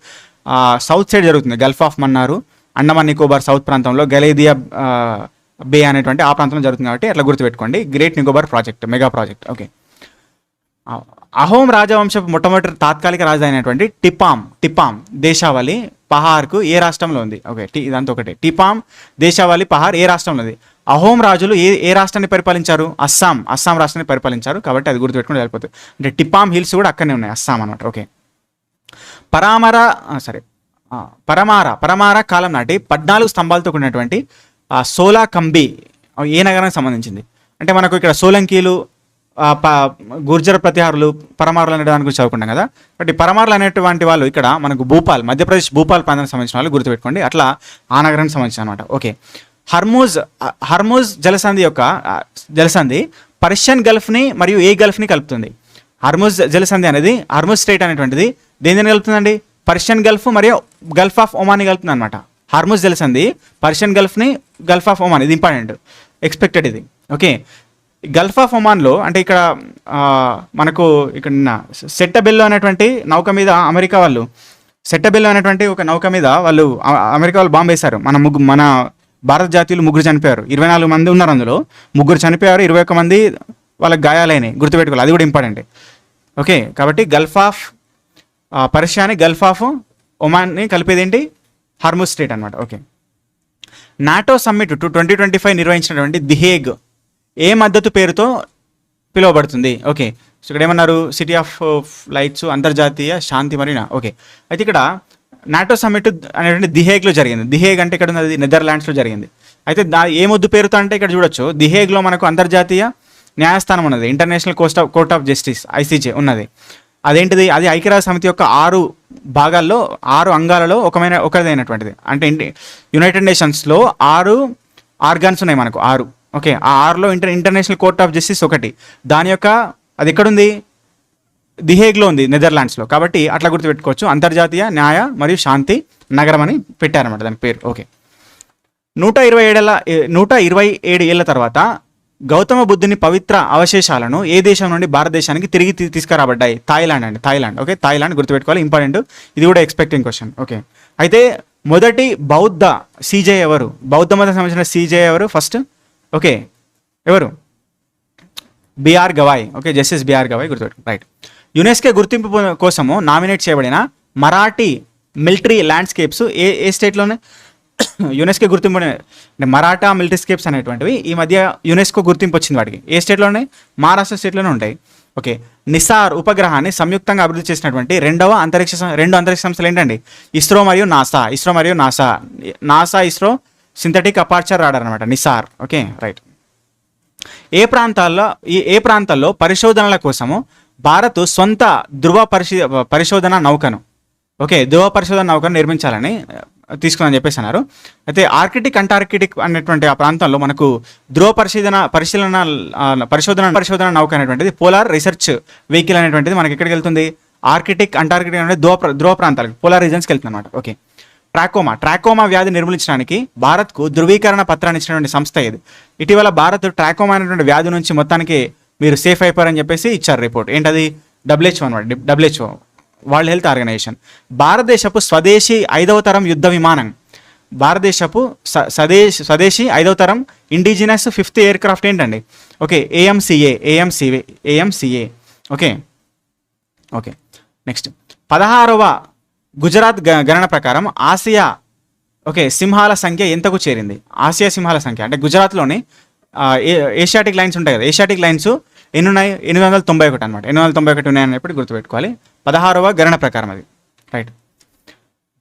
సౌత్ సైడ్ జరుగుతుంది. Gulf of Mannar, Andaman Nicobar south ప్రాంతంలో గలేదియా బే అనేటువంటి ఆ ప్రాంతంలో జరుగుతుంది. కాబట్టి అట్లా గుర్తుపెట్టుకోండి. Great Nicobar project, mega project. Okay. Ahom రాజవంశపు మొట్టమొదటి తాత్కాలిక రాజధాని అయినటువంటి టిపాం దేశావళి పహార్కు ఏ రాష్ట్రంలో ఉంది? ఓకే, ఇదంతా ఒకటే. టిపాం దేశావళి పహార్ ఏ రాష్ట్రంలో ఉంది? అహోం రాజులు ఏ రాష్ట్రాన్ని పరిపాలించారు? అస్సాం రాష్ట్రాన్ని పరిపాలించారు. కాబట్టి అది గుర్తుపెట్టుకుని వెళ్ళిపోతుంది. అంటే టిపాం హిల్స్ కూడా అక్కడనే ఉన్నాయి, అస్సాం అనమాట. ఓకే. పరమార కాలం నాటి 14 స్తంభాలతో కూడినటువంటి సోలా కంబి ఏ నగరానికి సంబంధించింది? అంటే మనకు ఇక్కడ సోలంకీలు, గుర్జర ప్రతిహారులు, పరమారులు అనే దాని గురించి చదువుకుంటాం కదా. కాబట్టి పరమారులు అనేటువంటి వాళ్ళు ఇక్కడ మనకు మధ్యప్రదేశ్ భూపాల్ ప్రాంతానికి సంబంధించిన వాళ్ళు గుర్తుపెట్టుకోండి. అట్లా ఆ నగరానికి సంబంధించిన అనమాట. ఓకే. హర్మూజ్ జలసంధి పర్షియన్ గల్ఫ్ని మరియు ఏ గల్ఫ్ని కలుపుతుంది. హర్మూజ్ జలసంధి అనేది హర్మూజ్ స్ట్రైట్ అనేటువంటిది దేని కలుపుతుందండి? పర్షియన్ గల్ఫ్ మరియు గల్ఫ్ ఆఫ్ ఒమాన్ని కలుపుతుంది అనమాట. హర్మూజ్ జలసంధి పర్షియన్ గల్ఫ్ని గల్ఫ్ ఆఫ్ ఒమాన్, ఇది ఇంపార్టెంట్, ఎక్స్పెక్టెడ్ ఇది. ఓకే, గల్ఫ్ ఆఫ్ ఒమాన్లో అంటే ఇక్కడ మనకు ఇక్కడ సెట్టబెల్లో అనేటువంటి నౌక మీద అమెరికా వాళ్ళు సెట్టబెల్లో అనేటువంటి ఒక నౌక మీద అమెరికా వాళ్ళు బాంబు వేశారు. మన భారత జాతీయులు 3 చనిపోయారు. 24 మంది ఉన్నారు, అందులో 3 చనిపోయారు, 21 మంది వాళ్ళకి గాయాలైనాయి. గుర్తుపెట్టుకోవాలి, అది కూడా ఇంపార్టెంట్. ఓకే, కాబట్టి గల్ఫ్ ఆఫ్ పర్షియాని గల్ఫ్ ఆఫ్ ఒమాన్ని కలిపేది ఏంటి? హర్మూజ్ స్ట్రైట్ అనమాట. ఓకే, నాటో సమ్మిట్ 2025 నిర్వహించినటువంటి ది హేగ్ ఏ మద్దతు పేరుతో పిలువబడుతుంది? ఓకే, సో ఇక్కడ ఏమన్నారు? సిటీ ఆఫ్ లైట్స్, అంతర్జాతీయ శాంతి మరియు ఓకే, అయితే ఇక్కడ నాటో సమ్మిట్ అనేటువంటి ది హేగ్లో జరిగింది. ది హేగ్ అంటే ఇక్కడ ఉన్నది నెదర్లాండ్స్లో జరిగింది. అయితే ఏ ముద్దు పేరుతో అంటే ఇక్కడ చూడొచ్చు, ది హేగ్లో మనకు అంతర్జాతీయ న్యాయస్థానం ఉన్నది, international court of justice ICJ ఉన్నది. అదేంటిది? అది ఐక్యరాజ్య సమితి యొక్క 6 భాగాల్లో 6 అంగాలలో ఒకదైనటువంటిది. అంటే యునైటెడ్ నేషన్స్లో 6 ఆర్గాన్స్ ఉన్నాయి మనకు, 6. ఓకే, ఆ 6లో ఇంటర్నేషనల్ కోర్ట్ ఆఫ్ జస్టిస్ ఒకటి. దాని యొక్క అది ఎక్కడుంది? ది హేగ్లో ఉంది, నెదర్లాండ్స్లో. కాబట్టి అట్లా గుర్తుపెట్టుకోవచ్చు, అంతర్జాతీయ న్యాయ మరియు శాంతి నగరం అని పెట్టారన్నమాట దాని పేరు. ఓకే, 127 ఏళ్ల తర్వాత గౌతమ బుద్ధుని పవిత్ర అవశేషాలను ఏ దేశం నుండి భారతదేశానికి తిరిగి తీసుకురాబడ్డాయి? థాయిలాండ్ అండి, థాయిలాండ్. ఓకే, థాయిలాండ్ గుర్తుపెట్టుకోవాలి, ఇంపార్టెంట్. ఇది కూడా ఎక్స్పెక్టింగ్ క్వశ్చన్. ఓకే, అయితే మొదటి బౌద్ధ సీజే ఎవరు? బౌద్ధ మతం సంబంధించిన సీజే ఎవరు ఫస్ట్? ఓకే, ఎవరు? B R Gavai. Okay, justice B R Gavai, గుర్తుపెట్టు. రైట్. యునెస్కో గుర్తింపు కోసము నామినేట్ చేయబడిన మరాఠీ మిలిటరీ ల్యాండ్స్కేప్స్ ఏ స్టేట్లోనే యునెస్కో గుర్తింపు? మరాఠా మిలిటరీ స్కేప్స్ అనేటువంటివి ఈ మధ్య యునెస్కో గుర్తింపు వచ్చింది వాటికి. ఏ స్టేట్లోనే? మహారాష్ట్ర స్టేట్లోనే ఉంటాయి. ఓకే, నిసార్ ఉపగ్రహాన్ని సంయుక్తంగా అభివృద్ధి చేసినటువంటి రెండు అంతరిక్ష సంస్థలు ఏంటండి? ఇస్రో మరియు NASA. ISRO synthetic aperture radar అనమాట, నిసార్. Okay, right. ఏ ప్రాంతాల్లో పరిశోధనల కోసము భారత్ సొంత ధృవ పరిశోధన నౌకను నిర్మించాలని తీసుకుందని చెప్పేసి అన్నారు. అయితే అంటార్కిటిక్ అనేటువంటి ఆ ప్రాంతంలో మనకు ధృవ పరిశోధన నౌక అనేటువంటిది పోలార్ రీసెర్చ్ వెహికల్ అనేటువంటిది మనకి ఎక్కడికి వెళ్తుంది? అంటార్కిటిక్ అంటే ధృవ ప్రాంతాలకు, పోలార్ రీజన్స్కి వెళ్తుంది అనమాట. ఓకే, ట్రాకోమా వ్యాధి నిర్మూలించడానికి భారత్కు ధృవీకరణ పత్రాన్ని ఇచ్చినటువంటి సంస్థ ఇది. ఇటీవల భారత్ ట్రాకోమా అనేటువంటి వ్యాధి నుంచి మొత్తానికి మీరు సేఫ్ అయిపోయారని చెప్పేసి ఇచ్చారు రిపోర్ట్. ఏంటది? WHO అనమాట, WHO, వరల్డ్ హెల్త్ ఆర్గనైజేషన్. భారతదేశపు స్వదేశీ 5వ తరం యుద్ధ విమానం, భారతదేశపు స్వదేశీ 5వ తరం ఇండిజినస్ 5th ఎయిర్ క్రాఫ్ట్ ఏంటండి? Okay, AMCA. ఓకే, నెక్స్ట్ 16వ గుజరాత్ గణన ప్రకారం ఆసియా సింహాల సంఖ్య ఎంతకు చేరింది? ఆసియా సింహాల సంఖ్య అంటే గుజరాత్లోని ఏషియాటిక్ లైన్స్ ఉంటాయి కదా, ఏషియాటిక్ లైన్స్ ఎన్ని ఉన్నాయి? 891 అనమాట. 891 ఉన్నాయని చెప్పి గుర్తుపెట్టుకోవాలి. 16వ గణన ప్రకారం అది. రైట్.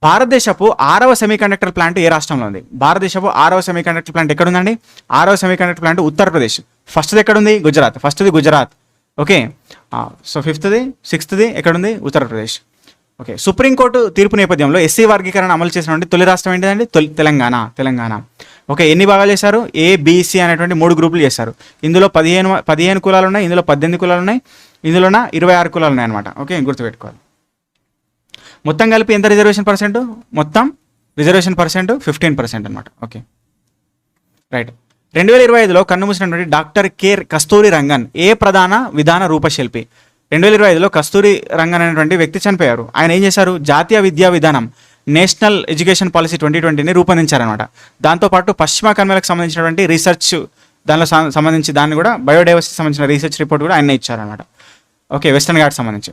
భారతదేశపు 6వ సెమీకండక్టర్ ప్లాంట్ ఏ రాష్ట్రంలో ఉంది? భారతదేశపు 6వ సెమీకండక్టర్ ప్లాంట్ ఎక్కడుందండి? 6వ సెమీకండక్టర్ ప్లాంట్ ఉత్తరప్రదేశ్. ఫస్ట్ది ఎక్కడుంది? Gujarat. Okay, so 5th, 6th ఎక్కడుంది? ఉత్తరప్రదేశ్. ఓకే, సుప్రీంకోర్టు తీర్పు నేపథ్యంలో ఎస్సీ వర్గీకరణ అమలు చేసినటువంటి తొలి రాష్ట్రం ఏంటిదండి? తెలంగాణ. ఓకే, ఎన్ని భాగాలు చేశారు? ABC అనేటువంటి 3 గ్రూపులు చేశారు. ఇందులో 15 కులాలు ఉన్నాయి, ఇందులో 18 కులాలు ఉన్నాయి, ఇందులోన 26 కులాలు ఉన్నాయి అనమాట. ఓకే, గుర్తుపెట్టుకోవాలి. మొత్తం కలిపి ఎంత రిజర్వేషన్ పర్సెంట్? మొత్తం రిజర్వేషన్ పర్సెంట్ 15% అనమాట. Okay, right. 2025లో కన్నుమూసినటువంటి డాక్టర్ కస్తూరి రంగన్ ఏ ప్రధాన విధాన రూపశిల్పి? 2025లో కస్తూరి రంగన్ అనేటువంటి వ్యక్తి చనిపోయారు. ఆయన ఏం చేశారు? జాతీయ విద్యా విధానం నేషనల్ ఎడ్యుకేషన్ పాలసీ 2020ని రూపొందించారనమాట. దాంతోపాటు పశ్చిమ కనుమలకు సంబంధించినటువంటి రీసెర్చ్ దానిలో సంబంధించి దాన్ని కూడా బయోడైవర్సిటీ సంబంధించిన రీసెర్చ్ రిపోర్ట్ కూడా ఆయన ఇచ్చారనమాట. ఓకే, వెస్టర్న్ ఘాట్ సంబంధించి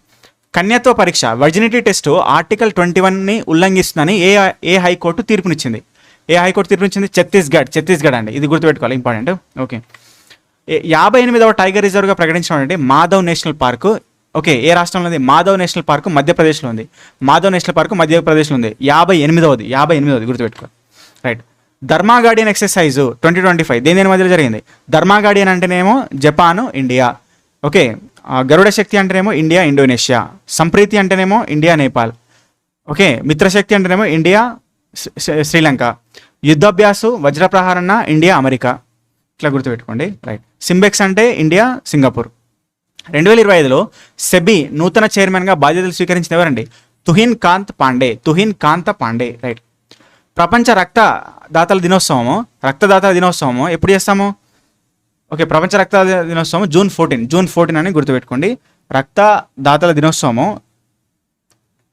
కన్యత్వ పరీక్ష వర్జినిటీ టెస్ట్ ఆర్టికల్ 21ని ఉల్లంఘిస్తుందని ఏ హైకోర్టు తీర్పునిచ్చింది? ఛత్తీస్గఢ్ అండి. ఇది గుర్తుపెట్టుకోవాలి, ఇంపార్టెంట్. ఓకే, 58వ టైగర్ రిజర్వ్గా ప్రకటించినటువంటి మాధవ్ నేషనల్ పార్కు ఓకే ఏ రాష్ట్రంలో ఉంది? మాధవ్ నేషనల్ పార్కు మధ్యప్రదేశ్లో ఉంది. 58వది గుర్తుపెట్టుకోవాలి. రైట్. ధర్మా గార్డియన్ ఎక్సర్సైజ్ 2025 దేని మధ్యలో జరిగింది? ధర్మా గార్డియన్ అంటేనేమో జపాను, ఇండియా. ఓకే, గరుడ శక్తి అంటేనేమో ఇండియా, ఇండోనేషియా. సంప్రీతి అంటేనేమో ఇండియా, నేపాల్. ఓకే, మిత్రశక్తి అంటేనేమో ఇండియా, శ్రీలంక. యుద్ధాభ్యాసు, వజ్రప్రహారణ, India America. ఇట్లా గుర్తుపెట్టుకోండి. రైట్. సింబెక్స్ అంటే ఇండియా సింగపూర్. 2025లో సెబీ నూతన చైర్మన్గా బాధ్యతలు స్వీకరించిన ఎవరండి? తుహిన్ కాంత్ పాండే. రైట్. ప్రపంచ రక్తదాతల దినోత్సవము ఎప్పుడు చేస్తాము? ఓకే, ప్రపంచ రక్తదాతల దినోత్సవం జూన్ 14 అని గుర్తుపెట్టుకోండి. రక్తదాతల దినోత్సవము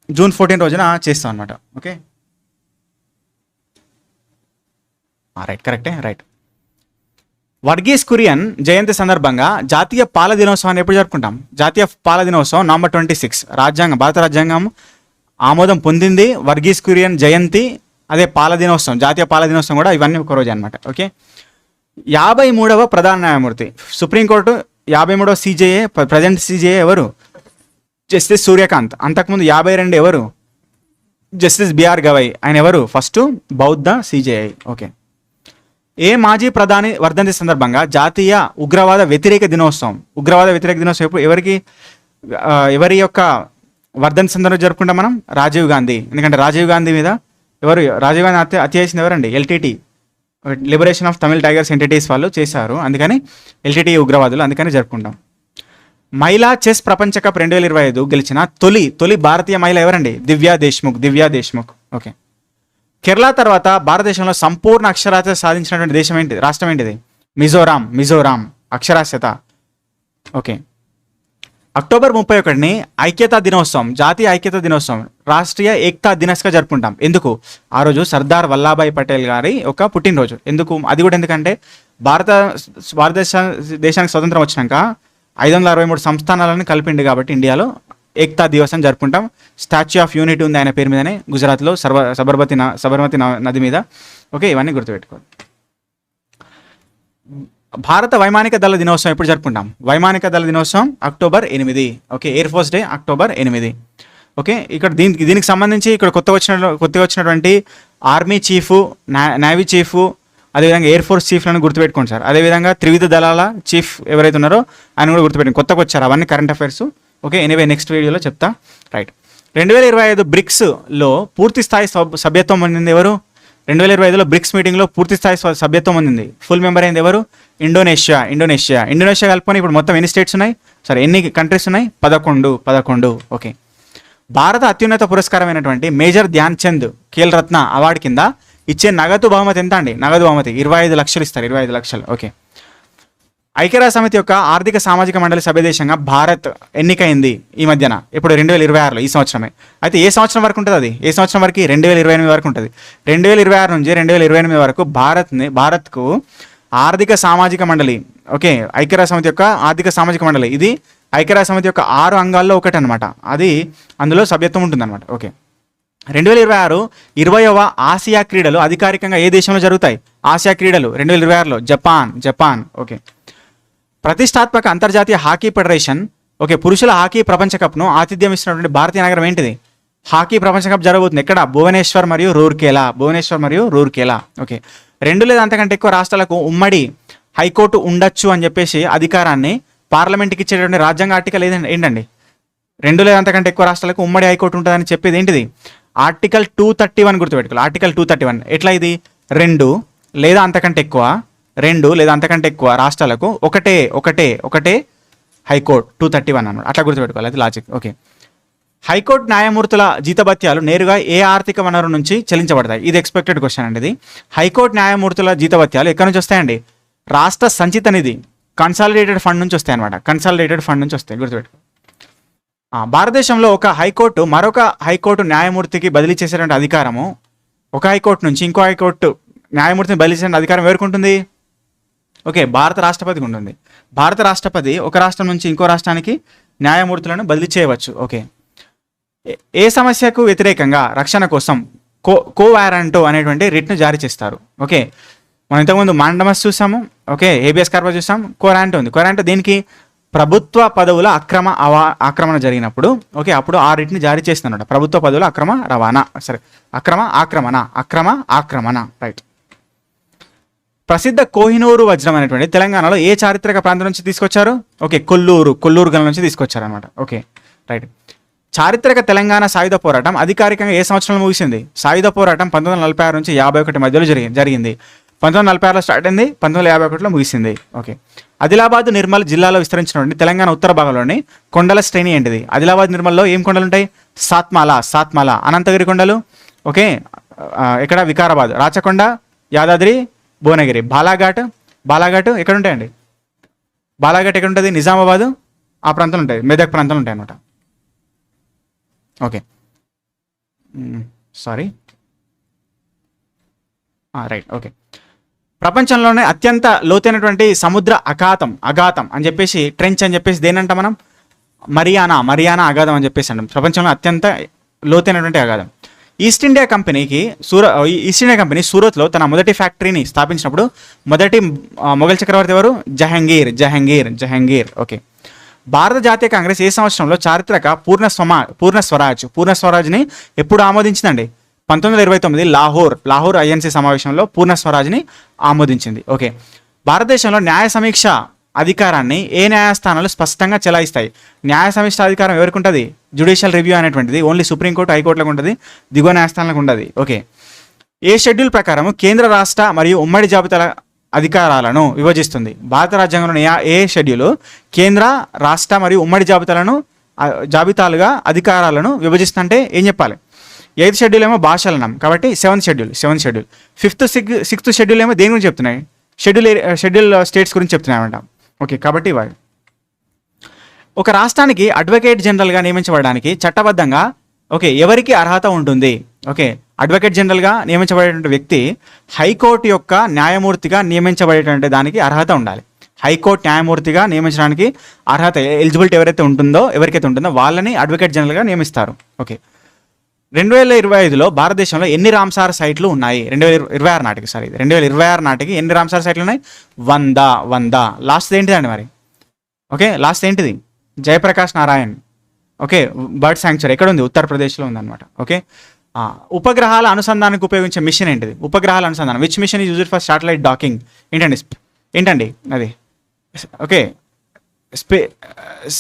జూన్ 14 రోజున చేస్తాం అనమాట. ఓకే, రైట్, కరెక్టే. రైట్. వర్గీస్ కురియన్ జయంతి సందర్భంగా జాతీయ పాల దినోత్సవాన్ని ఎప్పుడు జరుపుకుంటాం? జాతీయ పాల దినోత్సవం నవంబర్ 26. భారత రాజ్యాంగం ఆమోదం పొందింది. వర్గీస్ కురియన్ జయంతి, అదే పాల దినోత్సవం, జాతీయ పాల దినోత్సవం కూడా ఇవన్నీ ఒక రోజు అనమాట. ఓకే. 53వ ప్రధాన న్యాయమూర్తి సుప్రీంకోర్టు 53వ CJA, ప్రజెంట్ CJA ఎవరు? జస్టిస్ సూర్యకాంత్. అంతకుముందు 52 ఎవరు? Justice BR Gavai. ఆయన ఎవరు? ఫస్ట్ బౌద్ధ CJI. ఓకే. ఏ మాజీ ప్రధాని వర్ధంతి సందర్భంగా జాతీయ ఉగ్రవాద వ్యతిరేక దినోత్సవం ఎవరి యొక్క వర్ధంతి సందర్భంగా జరుపుకుంటాం మనం? రాజీవ్ గాంధీ. ఎందుకంటే రాజీవ్ గాంధీ హత్య చేసింది ఎవరండి? LTT, liberation of Tamil tigers entities వాళ్ళు చేశారు. అందుకని LTT ఉగ్రవాదులు, అందుకని జరుపుకుంటాం. మహిళా చెస్ ప్రపంచ కప్ 2025 గెలిచిన తొలి భారతీయ మహిళ ఎవరండి? దివ్యా దేశ్ముఖ్. ఓకే. కేరళ తర్వాత భారతదేశంలో సంపూర్ణ అక్షరాస్యత సాధించినటువంటి రాష్ట్రం ఏంటిది? మిజోరాం అక్షరాస్యత. ఓకే. అక్టోబర్ 31ని జాతీయ ఐక్యతా దినోత్సవం, రాష్ట్రీయ ఏక్తా దినస్గా జరుపుకుంటాం. ఎందుకు? ఆ రోజు సర్దార్ వల్లభాయ్ పటేల్ గారి ఒక పుట్టినరోజు. ఎందుకు? అది కూడా ఎందుకంటే భారతదేశానికి స్వతంత్రం వచ్చినాక 563 సంస్థానాలను కలిపిండి కాబట్టి ఇండియాలో ఏక్తా దివస్ అని జరుపుకుంటాం. స్టాచ్యూ ఆఫ్ యూనిటీ ఉంది ఆయన పేరు మీదనే, గుజరాత్లో సబర్మతి నది మీద. ఓకే, ఇవన్నీ గుర్తుపెట్టుకోవాలి. భారత వైమానిక దళ దినోత్సవం ఎప్పుడు జరుపుకుంటాం? వైమానిక దళ దినోత్సవం October 8. Okay, air force day October 8. Okay. ఇక్కడ దీనికి సంబంధించి ఇక్కడ కొత్తగా వచ్చినటువంటి ఆర్మీ చీఫ్, నేవీ చీఫ్, అదేవిధంగా ఎయిర్ ఫోర్స్ చీఫ్లను గుర్తుపెట్టుకోండి సార్. అదేవిధంగా త్రివిధ దళాల చీఫ్ ఎవరైతే ఉన్నారో ఆయన కూడా గుర్తుపెట్టుకోండి. కొత్తగా వచ్చారు, అవన్నీ current affairs. Okay, anyway next వీడియోలో చెప్తా. రైట్. 2025 బ్రిక్స్లో పూర్తి స్థాయి సభ్యత్వం పొందింది ఎవరు? 2025లో బ్రిక్స్ మీటింగ్లో పూర్తి స్థాయి సభ్యత్వం పొందింది. ఫుల్ మెంబర్ అయింది ఎవరు? ఇండోనేషియా కలుపుకొని ఇప్పుడు మొత్తం ఎన్ని స్టేట్స్ ఉన్నాయి? సరే, ఎన్ని కంట్రీస్ ఉన్నాయి? 11. ఓకే. భారత అత్యున్నత పురస్కారమైనటువంటి మేజర్ ధ్యాన్ చంద్ ఖేల్ రత్న అవార్డు కింద ఇచ్చే నగదు బహుమతి ఎంత అండి? నగదు బహుమతి 25 లక్షలు ఇస్తారు. 25 లక్షలు. ఓకే. ఐక్యరాజ్య సమితి యొక్క ఆర్థిక సామాజిక మండలి సభ్యదేశంగా భారత్ ఎన్నికైంది ఈ మధ్యన. ఇప్పుడు 2026లో, ఈ సంవత్సరమే. అయితే ఏ సంవత్సరం వరకు ఉంటుంది అది? ఏ సంవత్సరం వరకు? 2028 వరకు ఉంటుంది. 2026 నుంచి 2028 వరకు భారత్కు ఆర్థిక సామాజిక మండలి, ఓకే, ఐక్యరాజ్య సమితి యొక్క ఆర్థిక సామాజిక మండలి, ఇది ఐక్యరాజ్య సమితి యొక్క 6 అంగాల్లో ఒకటి అనమాట. అది అందులో సభ్యత్వం ఉంటుందన్నమాట. ఓకే. 2026 20వ ఆసియా క్రీడలు అధికారికంగా ఏ దేశంలో జరుగుతాయి? ఆసియా క్రీడలు 2026లో జపాన్. ఓకే. ప్రతిష్టాత్మక అంతర్జాతీయ హాకీ ఫెడరేషన్, ఓకే, పురుషుల హాకీ ప్రపంచ కప్ను ఆతిథ్యం ఇస్తున్నటువంటి భారతీయ నగరం ఏంటిది? హాకీ ప్రపంచ కప్ జరగబోతుంది ఎక్కడ? భువనేశ్వర్ మరియు రూర్కేలా. ఓకే. 2 లేదా అంతకంటే ఎక్కువ రాష్ట్రాలకు ఉమ్మడి హైకోర్టు ఉండొచ్చు అని చెప్పేసి అధికారాన్ని పార్లమెంట్కి ఇచ్చేటువంటి రాజ్యాంగ ఆర్టికల్ ఏంటండి? 2 లేదా అంతకంటే ఎక్కువ రాష్ట్రాలకు ఉమ్మడి హైకోర్టు ఉంటుందని చెప్పేది ఏంటిది? ఆర్టికల్ 231 గుర్తుపెట్టుకోవాలి. ఆర్టికల్ 231 ఎట్లా ఇది? 2 లేదా అంతకంటే ఎక్కువ రాష్ట్రాలకు ఒకటే హైకోర్టు. 231 అన్నమాట. అట్లా గుర్తుపెట్టుకోవాలి, అది లాజిక్. ఓకే. హైకోర్టు న్యాయమూర్తుల జీతభత్యాలు నేరుగా ఏ ఆర్థిక వనరు నుంచి చెల్లించబడతాయి? ఇది ఎక్స్పెక్టెడ్ క్వశ్చన్ అండి. ఇది హైకోర్టు న్యాయమూర్తుల జీతభత్యాలు ఎక్కడి నుంచి వస్తాయండి? రాష్ట్ర సంచిత నిధి, కన్సాలిడేటెడ్ ఫండ్ నుంచి వస్తాయి అనమాట. గుర్తుపెట్టుకో. భారతదేశంలో ఒక హైకోర్టు మరొక హైకోర్టు న్యాయమూర్తికి బదిలీ చేసేటువంటి అధికారము, ఒక హైకోర్టు నుంచి ఇంకో హైకోర్టు న్యాయమూర్తిని బదిలీ చేసే అధికారం ఎవరికి ఉంటుంది? ఓకే, భారత రాష్ట్రపతికి ఉంటుంది. భారత రాష్ట్రపతి ఒక రాష్ట్రం నుంచి ఇంకో రాష్ట్రానికి న్యాయమూర్తులను బదిలీ చేయవచ్చు. ఓకే. ఏ సమస్యకు వ్యతిరేకంగా రక్షణ కోసం కోవారంటో అనేటువంటి రిట్ను జారీ చేస్తారు? ఓకే, మనం ఇంతకుముందు మాండమస్ చూసాము. ఓకే, హేబియస్ కార్పస్ చూసాం. కోరాంటో ఉంది. కోరాంటో దీనికి ప్రభుత్వ పదవుల ఆక్రమణ జరిగినప్పుడు, ఓకే, అప్పుడు ఆ రిట్ని జారీ చేస్తున్నాడు. ప్రభుత్వ పదవుల ఆక్రమణ. రైట్. ప్రసిద్ధ కోహినూరు వజ్రం అనేటువంటి తెలంగాణలో ఏ చారిత్రక ప్రాంతం నుంచి తీసుకొచ్చారు? ఓకే, కొల్లూరు గల నుంచి తీసుకొచ్చారు అనమాట. Okay, right. చారిత్రక తెలంగాణ సాయుధ పోరాటం అధికారికంగా ఏ సంవత్సరంలో ముగిసింది? సాయుధ పోరాటం 1946 నుంచి 51 మధ్యలో జరిగింది. 1946లో స్టార్ట్ అయింది, 1951లో ముగిసింది. ఓకే. ఆదిలాబాద్ నిర్మల్ జిల్లాలో విస్తరించినటువంటి తెలంగాణ ఉత్తర భాగంలోని కొండల శ్రేణి ఏంటిది? ఆదిలాబాద్ నిర్మల్లో ఏం కొండలు ఉంటాయి? సాత్మాల, అనంతగిరి కొండలు. ఓకే. ఇక్కడ వికారాబాద్, రాచకొండ, యాదాద్రి, భువనగిరి, బాలాఘాట్ ఎక్కడ ఉంటాయండి? బాలాఘాట్ ఎక్కడ ఉంటుంది? నిజామాబాదు ఆ ప్రాంతంలో ఉంటాయి, మెదక్ ప్రాంతంలో ఉంటాయి అన్నమాట. Okay, sorry, right. ఓకే. ప్రపంచంలోనే అత్యంత లోతైనటువంటి సముద్ర అఘాతం అని చెప్పేసి, ట్రెంచ్ అని చెప్పేసి దేనంటాం మనం? మరియానా అగాధం అని చెప్పేసి అంటాం. ప్రపంచంలో అత్యంత లోతైనటువంటి అగాధం. ఈస్ట్ ఇండియా కంపెనీ సూరత్లో తన మొదటి ఫ్యాక్టరీని స్థాపించినప్పుడు మొదటి మొఘల్ చక్రవర్తి ఎవరు? జహంగీర్. ఓకే. భారత జాతీయ కాంగ్రెస్ ఏ సంవత్సరంలో చారిత్రక పూర్ణ స్వరాజ్ని ఎప్పుడు ఆమోదించిందండి? 1929 లాహోర్ ఐఎన్సీ సమావేశంలో పూర్ణ స్వరాజ్ని ఆమోదించింది. ఓకే. భారతదేశంలో న్యాయ సమీక్ష అధికారాన్ని ఏ న్యాయస్థానాలు స్పష్టంగా చెలాయిస్తాయి? న్యాయ సమీక్ష అధికారం ఎవరికి ఉంటుంది? జ్యుడిషియల్ రివ్యూ అనేటువంటిది ఓన్లీ సుప్రీంకోర్టు, హైకోర్టులకు ఉంటుంది, దిగువ న్యాయస్థానాలకు ఉండదు. ఓకే. ఏ షెడ్యూల్ ప్రకారం కేంద్ర రాష్ట్ర మరియు ఉమ్మడి జాబితాల అధికారాలను విభజిస్తుంది? భారత రాజ్యాంగంలోని ఏ షెడ్యూల్ కేంద్ర రాష్ట్ర మరియు ఉమ్మడి జాబితాలుగా అధికారాలను విభజిస్తుంటే ఏం చెప్పాలి? 8th షెడ్యూల్ ఏమో భాషలనం, కాబట్టి 7th schedule. 5th, 6th schedule ఏమో దేని గురించి చెప్తున్నాయి? షెడ్యూల్ స్టేట్స్ గురించి చెప్తున్నాయన్నమాట. ఓకే. కాబట్టి ఒక రాష్ట్రానికి అడ్వకేట్ జనరల్గా నియమించబడడానికి చట్టబద్ధంగా ఎవరికి అర్హత ఉంటుంది? ఓకే. అడ్వకేట్ జనరల్గా నియమించబడేటువంటి వ్యక్తి హైకోర్టు యొక్క న్యాయమూర్తిగా నియమించబడేటువంటి దానికి అర్హత ఉండాలి. హైకోర్టు న్యాయమూర్తిగా నియమించడానికి అర్హత, ఎలిజిబిలిటీ ఎవరైతే ఉంటుందో వాళ్ళని అడ్వకేట్ జనరల్గా నియమిస్తారు. ఓకే. 2025లో భారతదేశంలో ఎన్ని రామ్సార్ సైట్లు ఉన్నాయి? 2026 నాటికి ఎన్ని రామ్సార్ సైట్లు ఉన్నాయి? 100. లాస్ట్ ఏంటిదండి మరి? ఓకే. లాస్ట్ ఏంటిది? Jayaprakash Narayan. Okay. Bird sanctuary ఎక్కడ ఉంది? ఉత్తరప్రదేశ్లో ఉందన్నమాట. ఓకే. ఉపగ్రహాల అనుసంధానానికి ఉపయోగించే మిషన్ ఏంటిది? ఉపగ్రహాల అనుసంధానం. Which mission is used for satellite docking? ఏంటండి అది? ఓకే.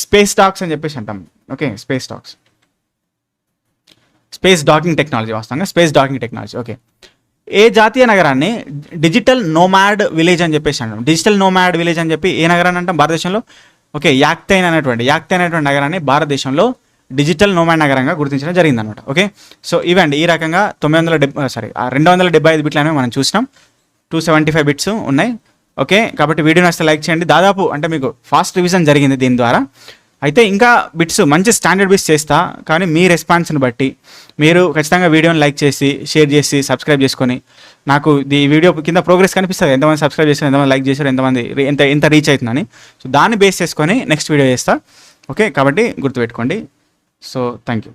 స్పేస్ డాక్స్ అని చెప్పేసి అంటాం. ఓకే. స్పేస్ డాకింగ్ టెక్నాలజీ, వాస్తవంగా స్పేస్ డాకింగ్ టెక్నాలజీ. ఓకే. ఏ జాతీయ నగరాన్ని డిజిటల్ నోమాడ్ విలేజ్ అని చెప్పేసి అంటాం? డిజిటల్ నోమాడ్ విలేజ్ అని చెప్పి ఏ నగరాన్ని అంటాం భారతదేశంలో? ఓకే. యాక్తైన్ అనేటువంటి నగరాన్ని భారతదేశంలో డిజిటల్ నోమాడ్ నగరంగా గుర్తించడం జరిగిందనమాట. ఓకే. సో ఇవండి ఈ రకంగా 275 బిట్లు అనేవి మనం చూసినాం. 275 బిట్స్ ఉన్నాయి. ఓకే. కాబట్టి వీడియో నచ్చితే లైక్ చేయండి. దాదాపు అంటే మీకు ఫాస్ట్ రివిజన్ జరిగింది దీని ద్వారా. అయితే ఇంకా బిట్స్ మంచి స్టాండర్డ్ బిట్స్ చేస్తా, కానీ మీ రెస్పాన్స్ని బట్టి మీరు ఖచ్చితంగా వీడియోని లైక్ చేసి, షేర్ చేసి, సబ్స్క్రైబ్ చేసుకొని, నాకు ఈ వీడియో కింద ప్రోగ్రెస్ కనిపిస్తుంది, ఎంతమంది సబ్స్క్రైబ్ చేశారు, ఎంతమంది లైక్ చేశారు, ఎంత రీచ్ అవుతుందని. సో దాన్ని బేస్ చేసుకొని నెక్స్ట్ వీడియో చేస్తా. ఓకే. కాబట్టి గుర్తుపెట్టుకోండి. So thank you.